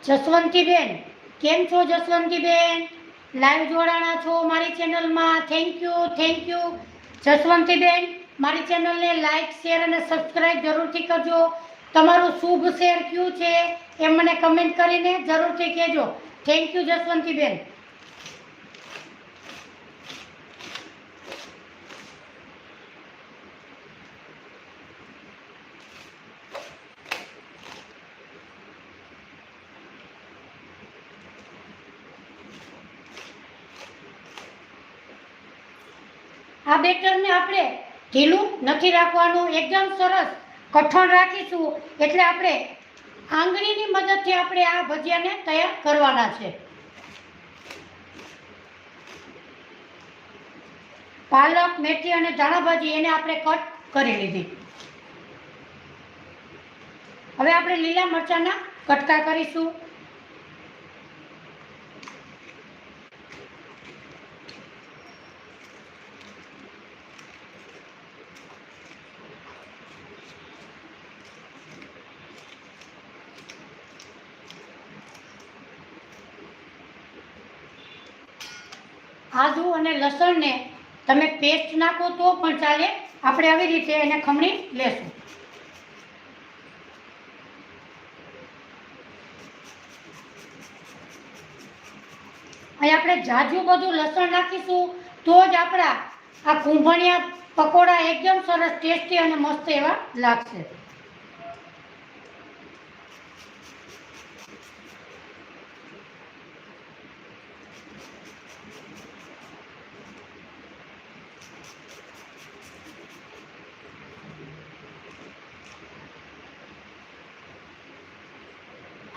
જસવંતીબેન કેમ છો? જસવંતીબેન લાઈવ જોડાણા છો મારી ચેનલમાં. Thank you Jaswantiben. મારી ચેનલને લાઈક, શેર અને સબસ્ક્રાઈબ જરૂરથી કરજો. તમારું શુભ શેર કયું છે એ મને કમેન્ટ કરીને જરૂરથી કહેજો. Thank you Jaswantiben. આ બેટરને આપણે ઢીલું નથી રાખવાનું, એકદમ સરસ કઠણ રાખીશું. એટલે આપણે આંગળીની મદદથી આપણે આ ભજીયાને તૈયાર કરવાના છે. પાલક, મેથી અને ધાણા ભાજી એને આપણે કટ કરી લીધી. હવે આપણે લીલા મરચાંના કટકા કરીશું. આદુ અને લસણને તમે પેસ્ટ નાખો તો પણ ચાલે. આપણે આવી રીતે એને ખમણી લેશું. અહીં આપણે જાજુ બધું લસણ નાખીશું તો જ આપણા આ કુંભણિયા પકોડા એકદમ સરસ ટેસ્ટી અને મસ્ત એવા લાગશે.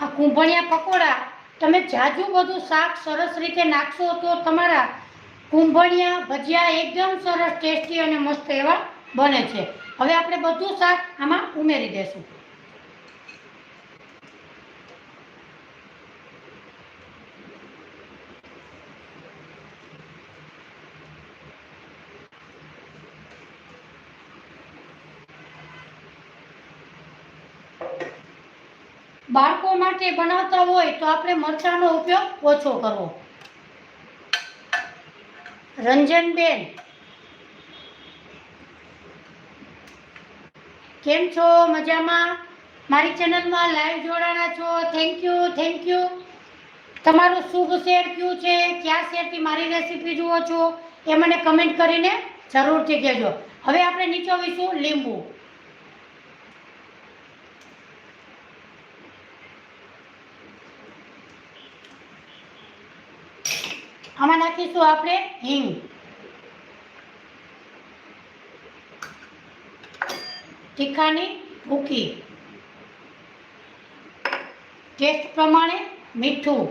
આ કુંભણિયા પકોડા તમે જાજુ બધું શાક સરસ રીતે નાખશો તો તમારા કુંભણિયા ભજીયા એકદમ સરસ ટેસ્ટી અને મસ્ત એવા બને છે. હવે આપણે બધું શાક આમાં ઉમેરી દેશું. બાળકો માટે બનાવતા હોય તો આપણે મરચાંનો ઉપયોગ ઓછો કરવો. રંજનબેન, કેમ છો? મજામાં? મારી ચેનલમાં લાઈવ જોડાણા છો, થેન્ક યુ, થેન્ક યુ. તમારું શુભ શહેર કયું છે, કયા શહેરથી મારી રેસીપી જુઓ છો એ મને કમેન્ટ કરીને જરૂરથી કહેજો. હવે આપણે નીચોવીશું લીંબુ. આમાં નાખીશું આપણે હિંગ, તીખાની ભૂકી, ટેસ્ટ પ્રમાણે મીઠું,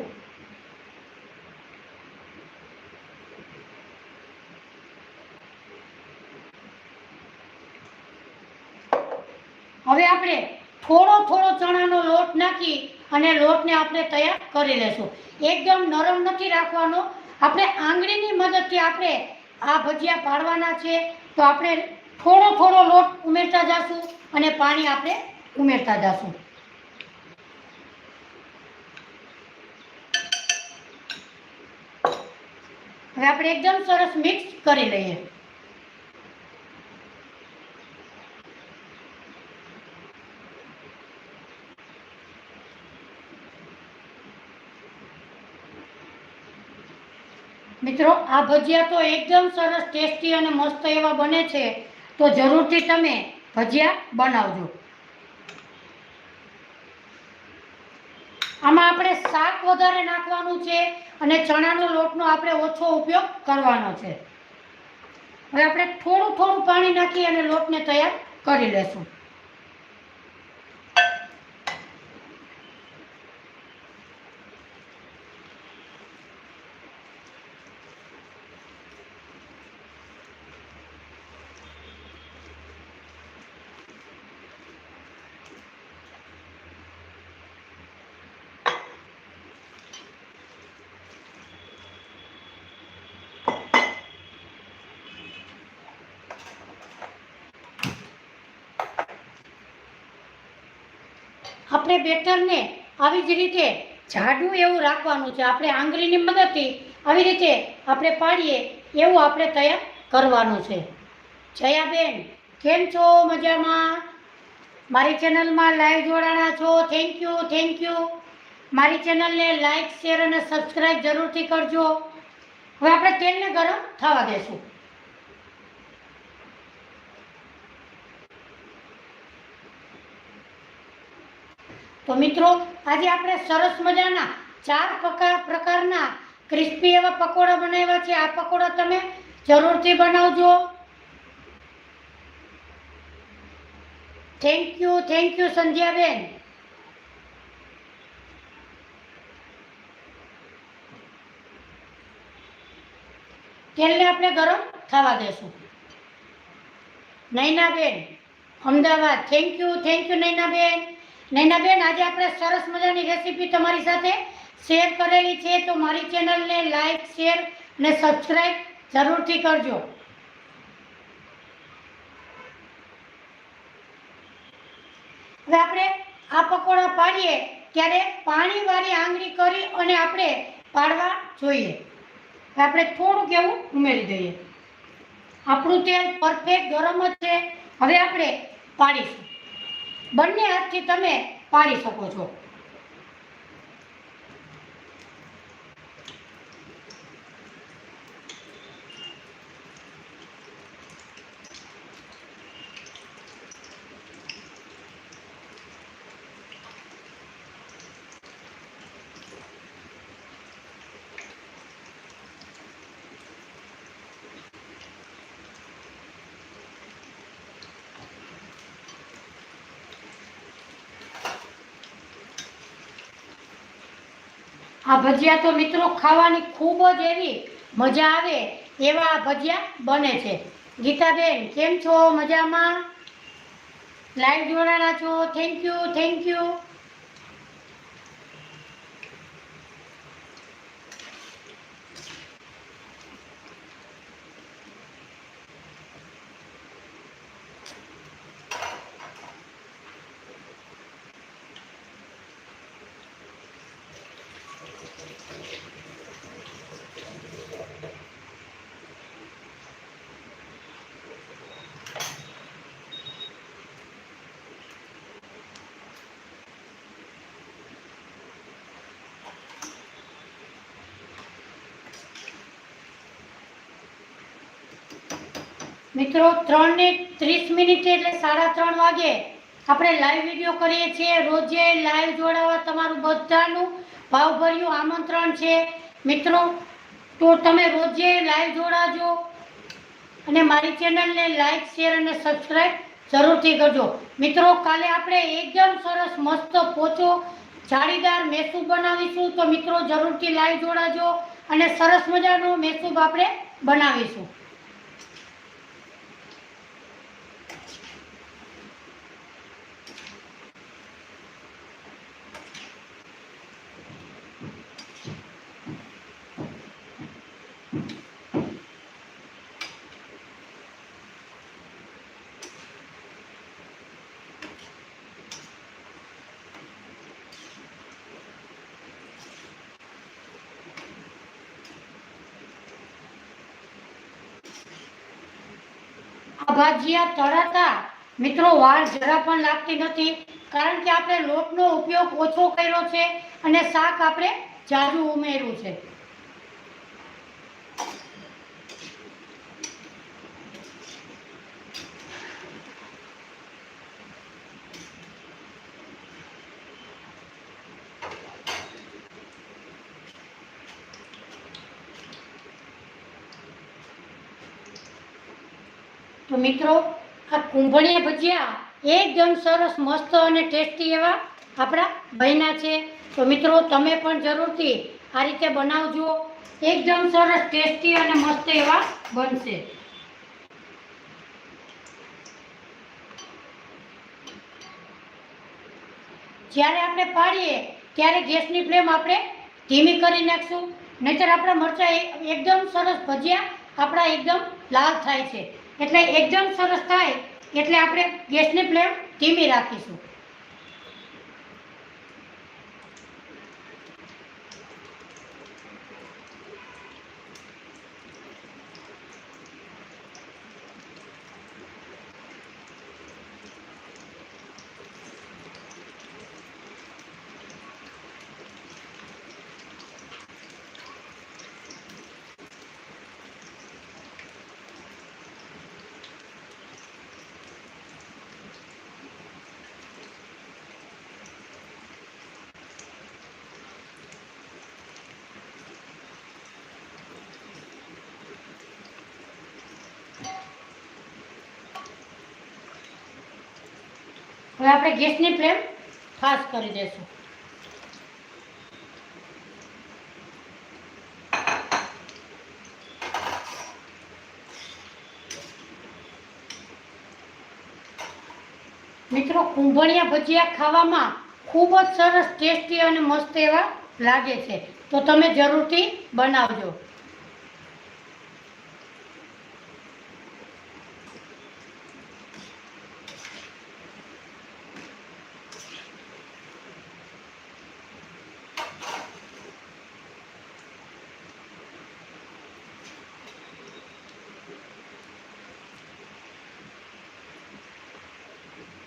હવે આપણે થોડો થોડો ચણાનો લોટ નાખી અને લોટને આપણે તૈયાર કરી લેશું. એકદમ નરમ નથી રાખવાનો. આપણે આંગળીની મદદથી આપણે આ ભજીયા પાડવાના છે, તો આપણે થોડો થોડો લોટ ઉમેરતા જશું અને પાણી આપણે ઉમેરતા જશું. હવે આપણે એકદમ સરસ મિક્સ કરી લઈએ. મિત્રો, આ ભજીયા તો એકદમ સરસ ટેસ્ટી અને મસ્ત એવા બને છે, તો જરૂરથી તમે ભજીયા બનાવજો. આમાં આપણે શાક વધારે નાખવાનું છે અને ચણાનો લોટનો આપણે ઓછો ઉપયોગ કરવાનો છે. હવે આપણે થોડું થોડું પાણી નાખી અને લોટને તૈયાર કરી લેશું. આપણે બેટરને આવી જ રીતે જાડું એવું રાખવાનું છે. આપણે આંગળીની મદદથી આવી રીતે આપણે પાડીએ એવું આપણે તૈયાર કરવાનું છે. જયાબેન, કેમ છો? મજામાં? મારી ચેનલમાં લાઈવ જોડાણા છો, થેન્ક યુ, થેન્ક યુ. મારી ચેનલને લાઈક, શેર અને સબસ્ક્રાઈબ જરૂરથી કરજો. હવે આપણે તેલને ગરમ થવા દેશું. તો મિત્રો, આજે આપણે સરસ મજાના 4 પ્રકારના ક્રિસ્પી એવા પકોડા બનાવ્યા છે. આ પકોડા તમે જરૂરથી બનાવજો. Thank you સંધ્યાબેન. તેલને આપણે ગરમ થવા દેશું. Nainaben, Ahmedabad, thank you Nainaben. નૈનાબેન, આજે આપણે સરસ મજાની રેસીપી તમારી સાથે શેર કરેલી છે, તો મારી ચેનલને લાઈક, શેર અને સબસ્ક્રાઈબ જરૂરથી કરજો. હવે આપણે આ પકોડા પાડીએ ત્યારે પાણીવાળી આંગળી કરી અને આપણે પાડવા જોઈએ. આપણે થોડુંક એવું ઉમેરી દઈએ. આપણું તેલ પરફેક્ટ ગરમ જ છે. હવે આપણે પાડીશું. બંને હાથથી તમે પાડી શકો છો. આ ભજીયા તો મિત્રો ખાવાની ખૂબ જ એવી મજા આવે એવા આ ભજીયા બને છે. ગીતાબેન, કેમ છો? મજામાં? લાઈવ જોડાણા છો, થેન્ક યુ. મિત્રો 3:30 એટલે 3:30 વાગે આપણે લાઈવ વિડીયો કરીએ છીએ. રોજે લાઈવ જોડાવા તમારું બધાનું ભાવભર્યું આમંત્રણ છે મિત્રો. તો તમે રોજે લાઈવ જોડાજો અને મારી ચેનલને લાઈક શેર અને સબસ્ક્રાઈબ જરૂરથી કરજો મિત્રો. કાલે આપણે એકદમ સરસ મસ્ત પોચો જાળીદાર મેસૂબ બનાવીશું. તો મિત્રો જરૂરથી લાઈવ જોડાજો અને સરસ મજાનો મેસૂબ આપણે બનાવીશું. ભાજીયા તળાતા મિત્રો વાર જરા પણ લાગતી નથી, કારણ કે આપણે લોટનો ઉપયોગ ઓછો કર્યો છે અને શાક આપણે જાજુ ઉમેર્યું છે. તો મિત્રો આ કુંભળિયા ભજીયા એકદમ સરસ મસ્ત અને ટેસ્ટી એવા આપણા બન્યા છે. તો મિત્રો તમે પણ જરૂરથી આ રીતે બનાવજો. એકદમ સરસ ટેસ્ટી અને મસ્ત એવા બનશે. જ્યારે આપણે પાડીએ ત્યારે ગેસની ફ્લેમ આપણે ધીમી કરી નાખશું, નહીતર આપણા મરચાં એકદમ સરસ ભજીયા આપણા એકદમ લાલ થાય છે. એટલે એકદમ સરસ થાય એટલે આપણે ગેસની ફ્લેમ ધીમી રાખીશું. હવે આપણે ગેસની ફ્લેમ ફાસ્ટ કરી દઈશું. મિત્રો કુંભળિયા ભજીયા ખાવામાં ખૂબ જ સરસ ટેસ્ટી અને મસ્ત એવા લાગે છે. તો તમે જરૂરથી બનાવજો.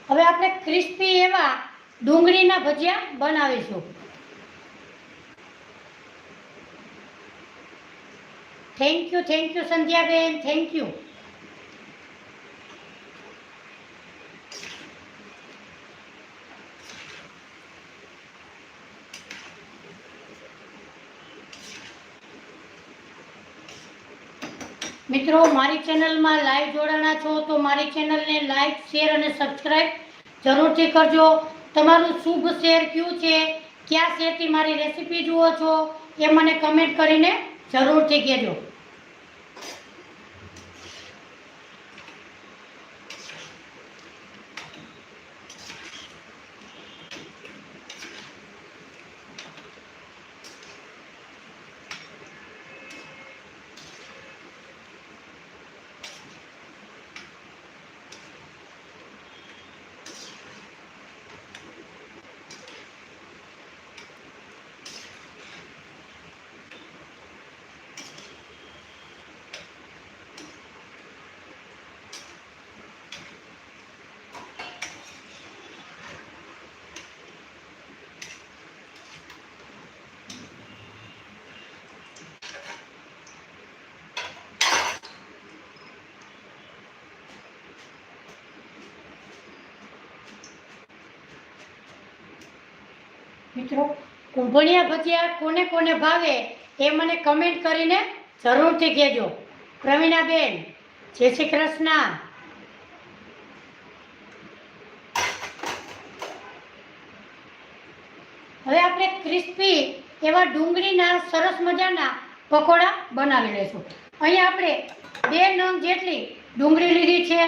હવે આપણે ક્રિસ્પી એવા ડુંગળીના ભજીયા બનાવીશું. Thank you સંધ્યાબેન, thank you. મિત્રો મારી ચેનલમાં લાઈવ જોડાણા છો તો મારી ચેનલને લાઈક શેર અને સબસ્ક્રાઈબ જરૂરથી કરજો. તમારું શુભ શહેર કયું છે, કયા શહેરથી મારી રેસીપી જુઓ છો એ મને કમેન્ટ કરીને જરૂરથી કહેજો. મિત્રો, કુંભળિયા ભજીયા કોને કોને ભાવે એ મને કમેન્ટ કરીને જરૂરથી કહેજો. પ્રવીણાબેન, જય શ્રી કૃષ્ણ. હવે આપણે ક્રિસ્પી એવા ડુંગળીના સરસ મજાના પકોડા બનાવી લઈશું. અહીંયા આપણે 2 નંગ જેટલી ડુંગળી લીધી છે.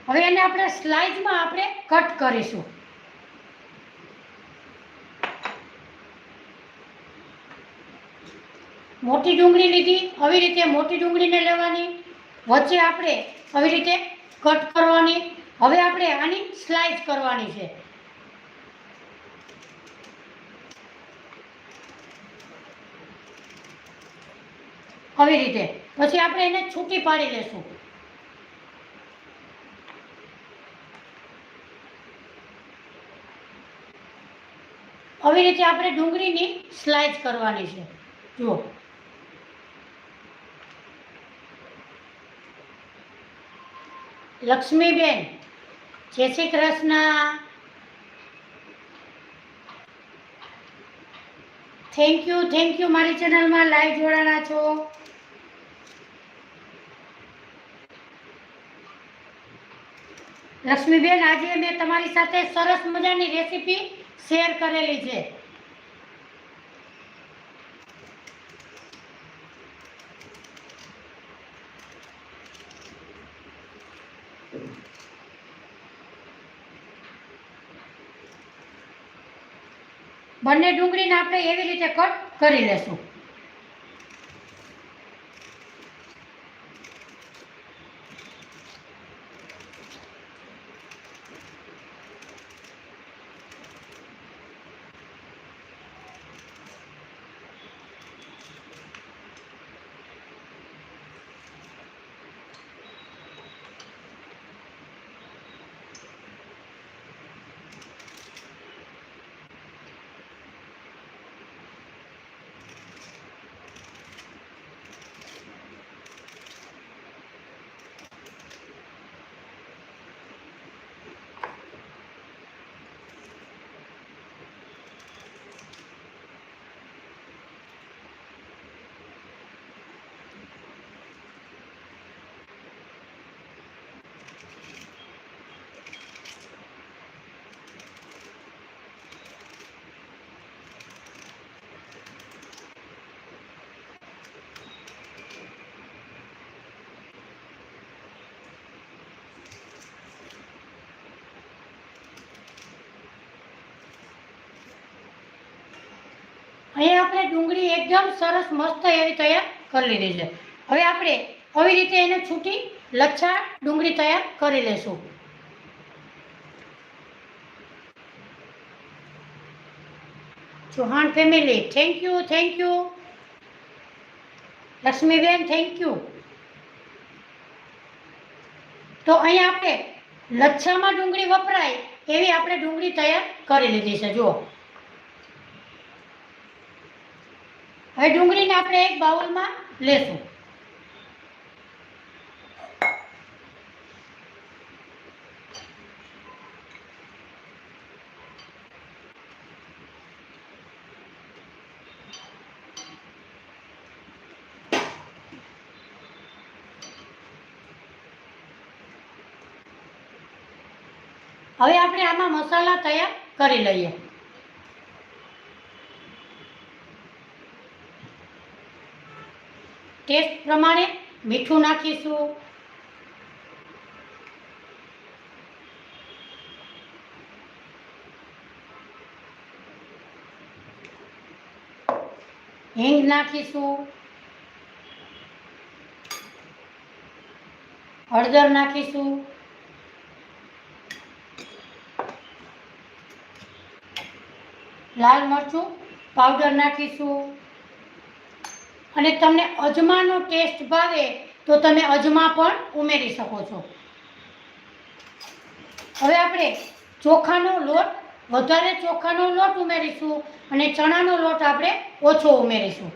હવે એને આપણે સ્લાઇસમાં આપણે કટ કરીશું. મોટી ડુંગળી લીધી, આવી રીતે મોટી ડુંગળીને લેવાની, વચ્ચે આપણે આવી રીતે કટ કરવાની. હવે આપણે આની સ્લાઇસ કરવાની છે. આવી રીતે પછી આપણે એને છૂટી પાડી લેશું. આવી રીતે આપણે ડુંગળીની સ્લાઇસ કરવાની છે. જુઓ, લક્ષ્મીબેન, જય શ્રી કૃષ્ણ. થેન્ક યુ મારી ચેનલમાં લાઈવ જોડાણા છો. લક્ષ્મીબેન, આજે મેં તમારી સાથે સરસ મજાની રેસીપી શેર કરેલી છે. બંને ડુંગળીને આપણે એવી રીતે કટ કરી લેશું. અહીંયા આપણે ડુંગળી એકદમ સરસ મસ્ત એવી તૈયાર કરી લીધી છે. હવે આપણે આવી રીતે એને છૂટી લચ્છા ડુંગળી તૈયાર કરી લેશું. Chauhan family, thank you. Laxmiben, thank you. તો અહીંયા આપણે લચ્છામાં ડુંગળી વપરાય એવી આપણે ડુંગળી તૈયાર કરી લીધી છે. જુઓ, હવે ડુંગળીને આપણે એક બાઉલમાં લેશું. હવે આપણે આમાં મસાલા તૈયાર કરી લઈએ. ટેસ્ટ પ્રમાણે મીઠું નાખીશું. હિંગ નાખીશું. હળદર નાખીશું. લાલ મરચું પાવડર નાખીશું. અને તમને અજમાનો ટેસ્ટ ભાવે તો તમે અજમા પણ ઉમેરી શકો છો. હવે આપણે ચોખાનો લોટ, વધારે ચોખાનો લોટ ઉમેરીશું અને ચણાનો લોટ આપણે ઓછો ઉમેરીશું.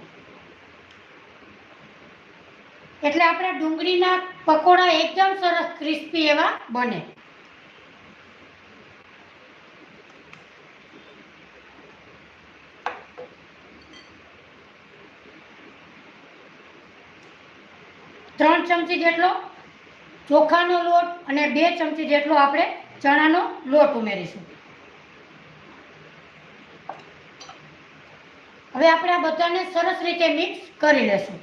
એટલે આપણા ડુંગળીના પકોડા એકદમ સરસ ક્રિસ્પી એવા બને. ત્રણ ચમચી જેટલો ચોખાનો લોટ અને 2 ચમચી જેટલો આપણે ચણાનો લોટ ઉમેરીશું. હવે આપણે આ બધાને સરસ રીતે મિક્સ કરી લેશું.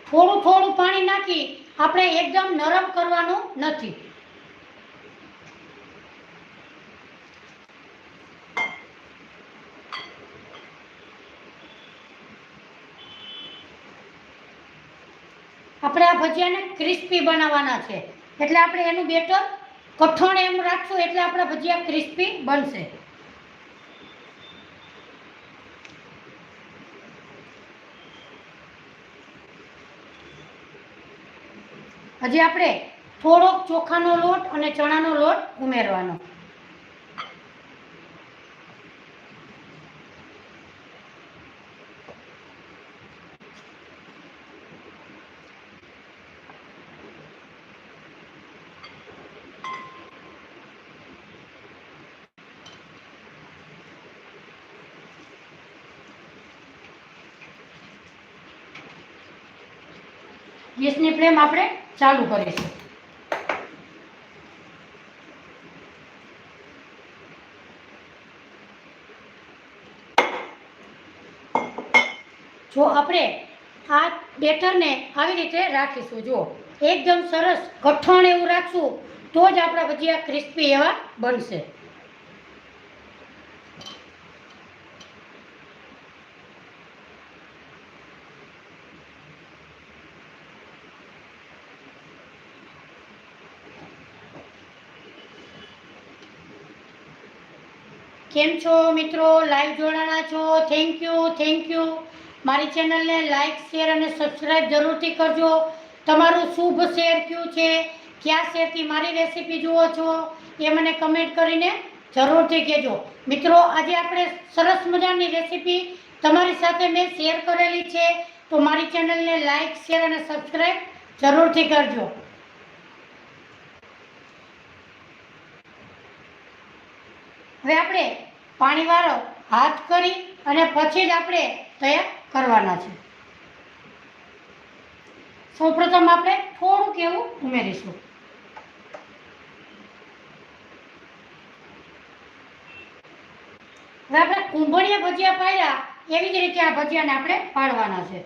થોડું થોડું પાણી નાખી આપણે એકદમ નરમ કરવાનું નથી. આપણે આ ભજીયાને ક્રિસ્પી બનાવવાના છે, એટલે આપણે એનું બેટર કઠણ એમ રાખશું એટલે આપણા ભજીયા ક્રિસ્પી બનશે. હજી આપણે થોડોક ચોખાનો લોટ અને ચણાનો લોટ ઉમેરવાનો. ગેસની ફ્લેમ આપણે ચાલુ કરીશું. જો આપણે આ બેટરને આવી રીતે રાખીશું, જો એકદમ સરસ કઠણ એવું રાખશું તો જ આપણા ભજીયા ક્રિસ્પી એવા બનશે. કેમ છો મિત્રો? લાઈવ જોડાણા છો? Thank you. મારી ચેનલને લાઈક શેર અને સબસ્ક્રાઈબ જરૂરથી કરજો. તમારું શુભ શેર કયું છે, કયા શેરથી મારી રેસીપી જુઓ છો એ મને કમેન્ટ કરીને જરૂરથી કહેજો. મિત્રો આજે આપણે સરસ મજાની રેસીપી તમારી સાથે મેં શેર કરેલી છે, તો મારી ચેનલને લાઈક શેર અને સબસ્ક્રાઈબ જરૂરથી કરજો. હવે આપણે પાણીવાળો હાથ કરી અને પછી જ આપણે તૈયાર કરવાના છે. સૌપ્રથમ આપણે થોડુંક એવું ઉમેરીશું. હવે આપણે કુંભળિયા ભજીયા પાડ્યા એવી જ રીતે આ ભજીયાને આપણે પાડવાના છે.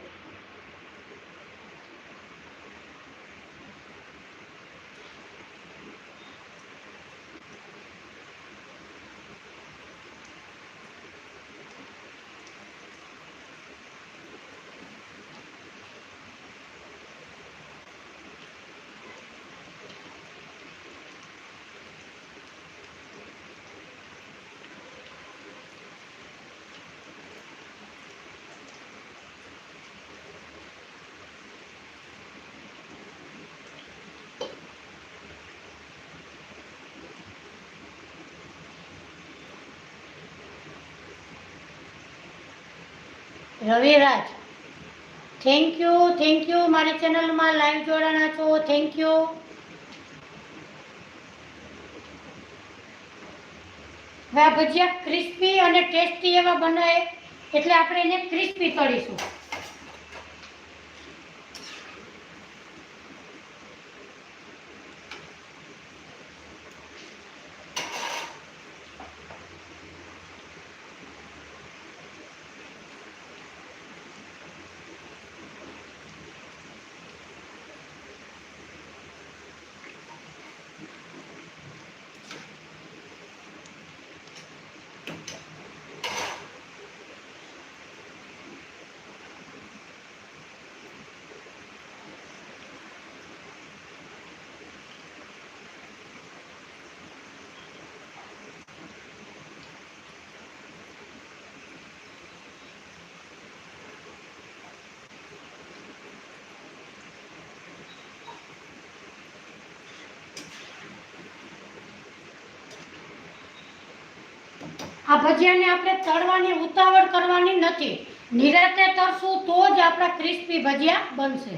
Raviraj, thank you. મારી ચેનલમાં લાઈવ જોડાણા છો, થેન્ક યુ. હવે આ ભજીયા ક્રિસ્પી અને ટેસ્ટી એવા બનાવે એટલે આપણે એને ક્રિસ્પી તળીશું. આ ભજીયાને આપણે તળવાની ઉતાવળ કરવાની નથી, નિરાતે તળશું તો જ આપણા ક્રિસ્પી ભજીયા બનશે.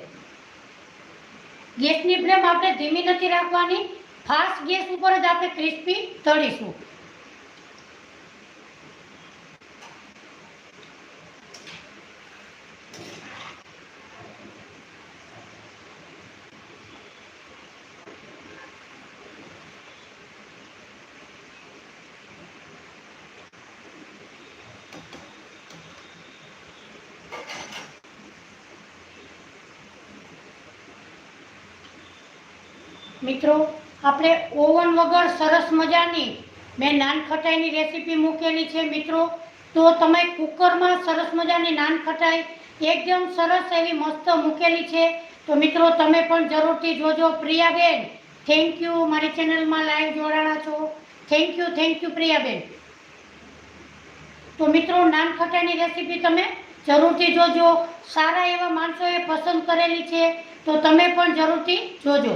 ગેસની ફ્લેમ આપણે ધીમી નથી રાખવાની, ફાસ્ટ ગેસ ઉપર જ આપણે ક્રિસ્પી તળીશું. મિત્રો, આપણે ઓવન વગર સરસ મજાની મેં નાનખટાઈની રેસીપી મૂકેલી છે. મિત્રો, તો તમે કુકરમાં સરસ મજાની નાનખટાઈ એકદમ સરસ એવી મસ્ત મૂકેલી છે. તો મિત્રો, તમે પણ જરૂરથી જોજો. પ્રિયાબેન, થેન્ક યુ, મારી ચેનલમાં લાઈવ જોડાણા છો. Thank you Priyaben. તો મિત્રો, નાનખટાઈની રેસીપી તમે જરૂરથી જોજો. સારા એવા માણસોએ પસંદ કરેલી છે, તો તમે પણ જરૂરથી જોજો.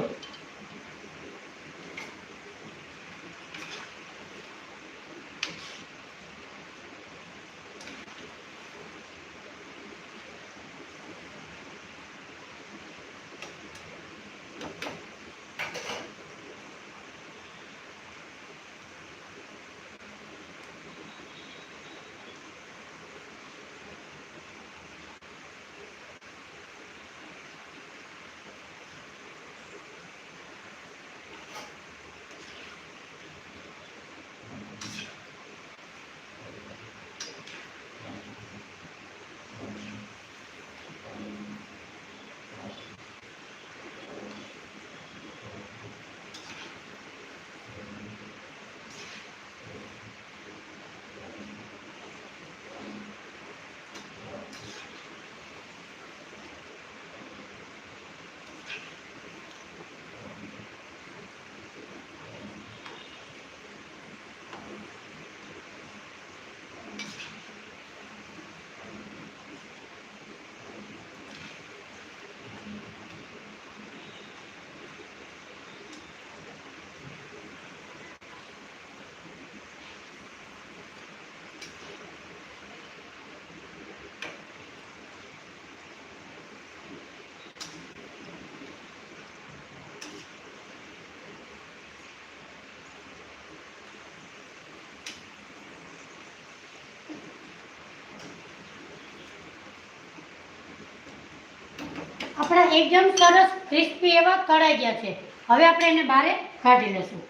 આપણા એકદમ સરસ ક્રિસ્પી એવા તળાઈ ગયા છે. હવે આપણે એને બહાર કાઢી લેશું.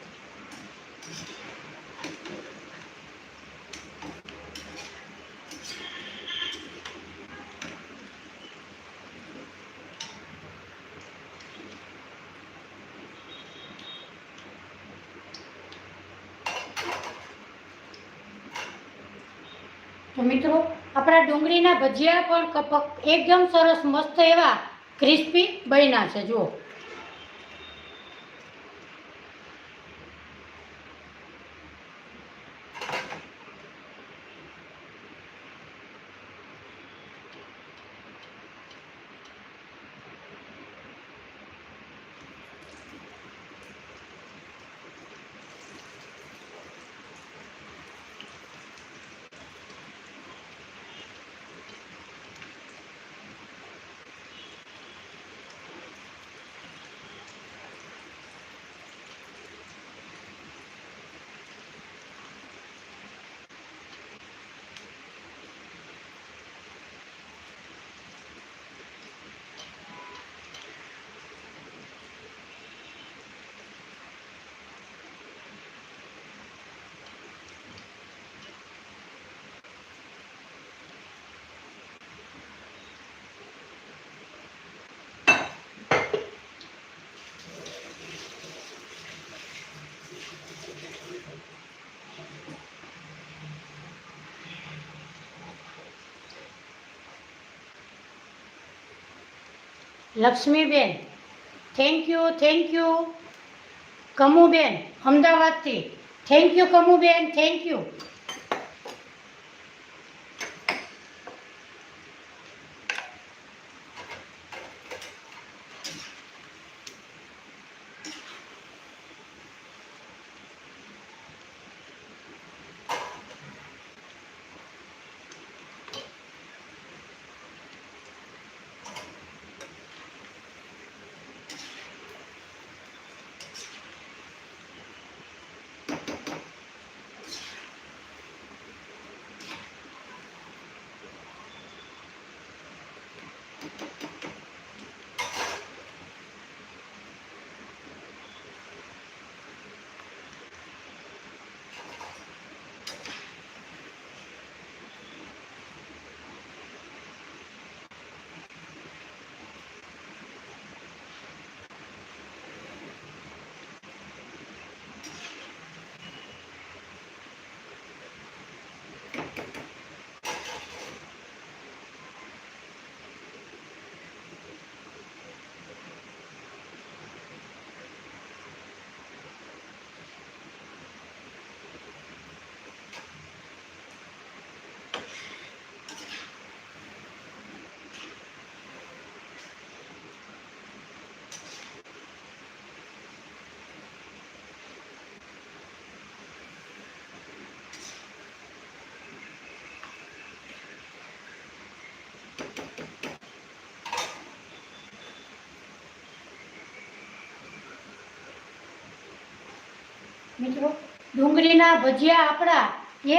તો મિત્રો, આપણા ડુંગળીના ભજીયા પણ એકદમ સરસ મસ્ત એવા ક્રિસ્પી બન્યા છે. જુઓ, લક્ષ્મીબેન, થેન્ક યુ. કમુબેન, અમદાવાદથી, thank you Kamuben, thank you. મિત્રો ડુંગળીના ભજીયા આપણા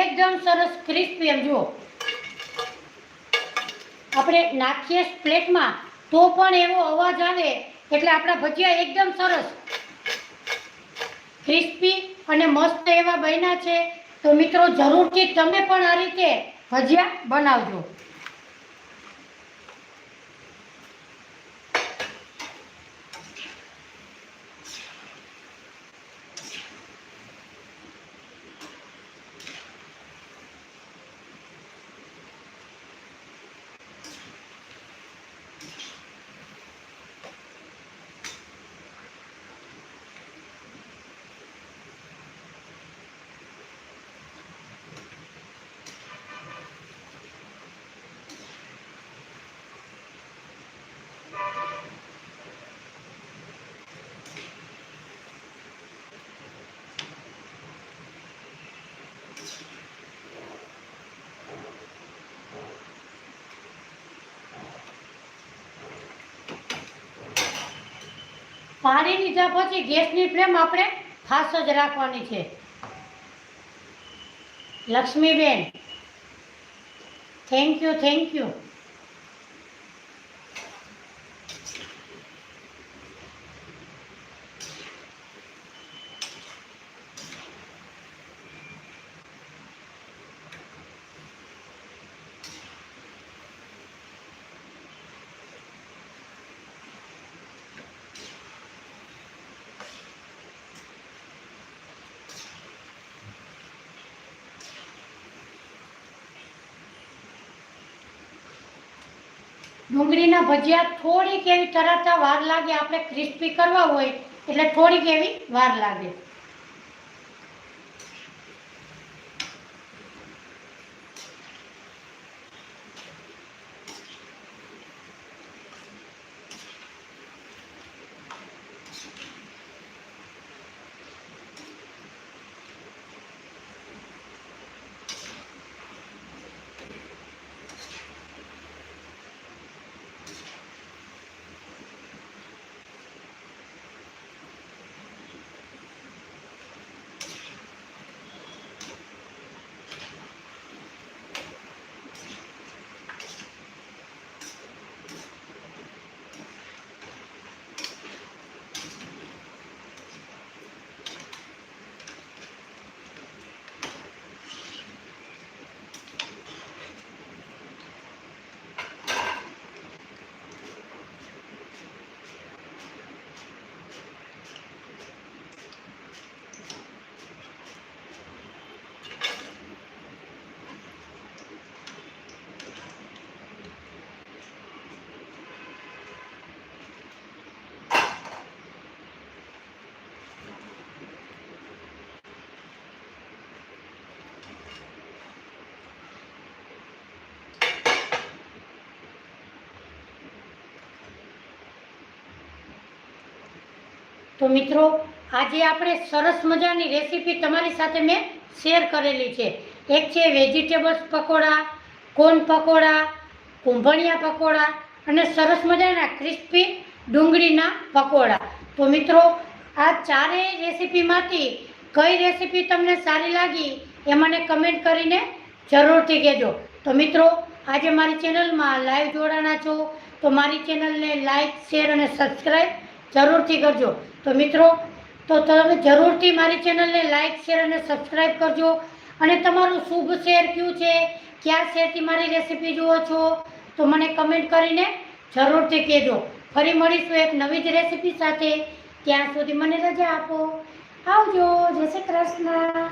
એકદમ સરસ ક્રિસ્પી. એમ જુઓ, આપણે નાખીએ પ્લેટમાં તો પણ એવો અવાજ આવે એટલે આપણા ભજીયા એકદમ સરસ ક્રિસ્પી અને મસ્ત એવા બન્યા છે. તો મિત્રો જરૂરથી તમે પણ આ રીતે ભજીયા બનાવજો. પાણી લીધા પછી ગેસની ફ્લેમ આપણે ફાસ્ટ જ રાખવાની છે. Laxmiben, thank you, thank you. ડુંગળીના ભજીયા થોડીક એવી તરાતા વાર લાગે, આપણે ક્રિસ્પી કરવા હોય એટલે થોડીક એવી વાર લાગે. તો મિત્રો આજે આપણે સરસ મજાની રેસીપી તમારી સાથે મેં શેર કરેલી છે. એક છે વેજીટેબલ્સ પકોડા, કોર્ન પકોડા, કુંભણિયા પકોડા અને સરસ મજાના ક્રિસ્પી ડુંગળીના પકોડા. તો મિત્રો આ ચારેય રેસીપીમાંથી કઈ રેસીપી તમને સારી લાગી એ મને કમેન્ટ કરીને જરૂરથી કહેજો. તો મિત્રો આજે મારી ચેનલમાં લાઈવ જોડાણા છો તો મારી ચેનલને લાઈક, શેર અને સબસ્ક્રાઈબ જરૂરથી કરજો. તો મિત્રો તો તમે જરૂરથી મારી ચેનલને લાઈક, શેર અને સબસ્ક્રાઈબ કરજો. અને તમારું શુભ શહેર કયું છે, કયા શહેરથી મારી રેસીપી જુઓ છો તો મને કમેન્ટ કરીને જરૂરથી કહેજો. ફરી મળીશું એક નવી જ રેસીપી સાથે. ત્યાં સુધી મને રજા આપો. આવજો. જય શ્રી કૃષ્ણ.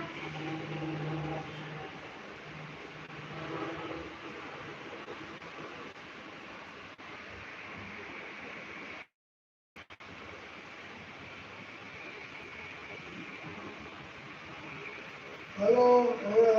હેલો.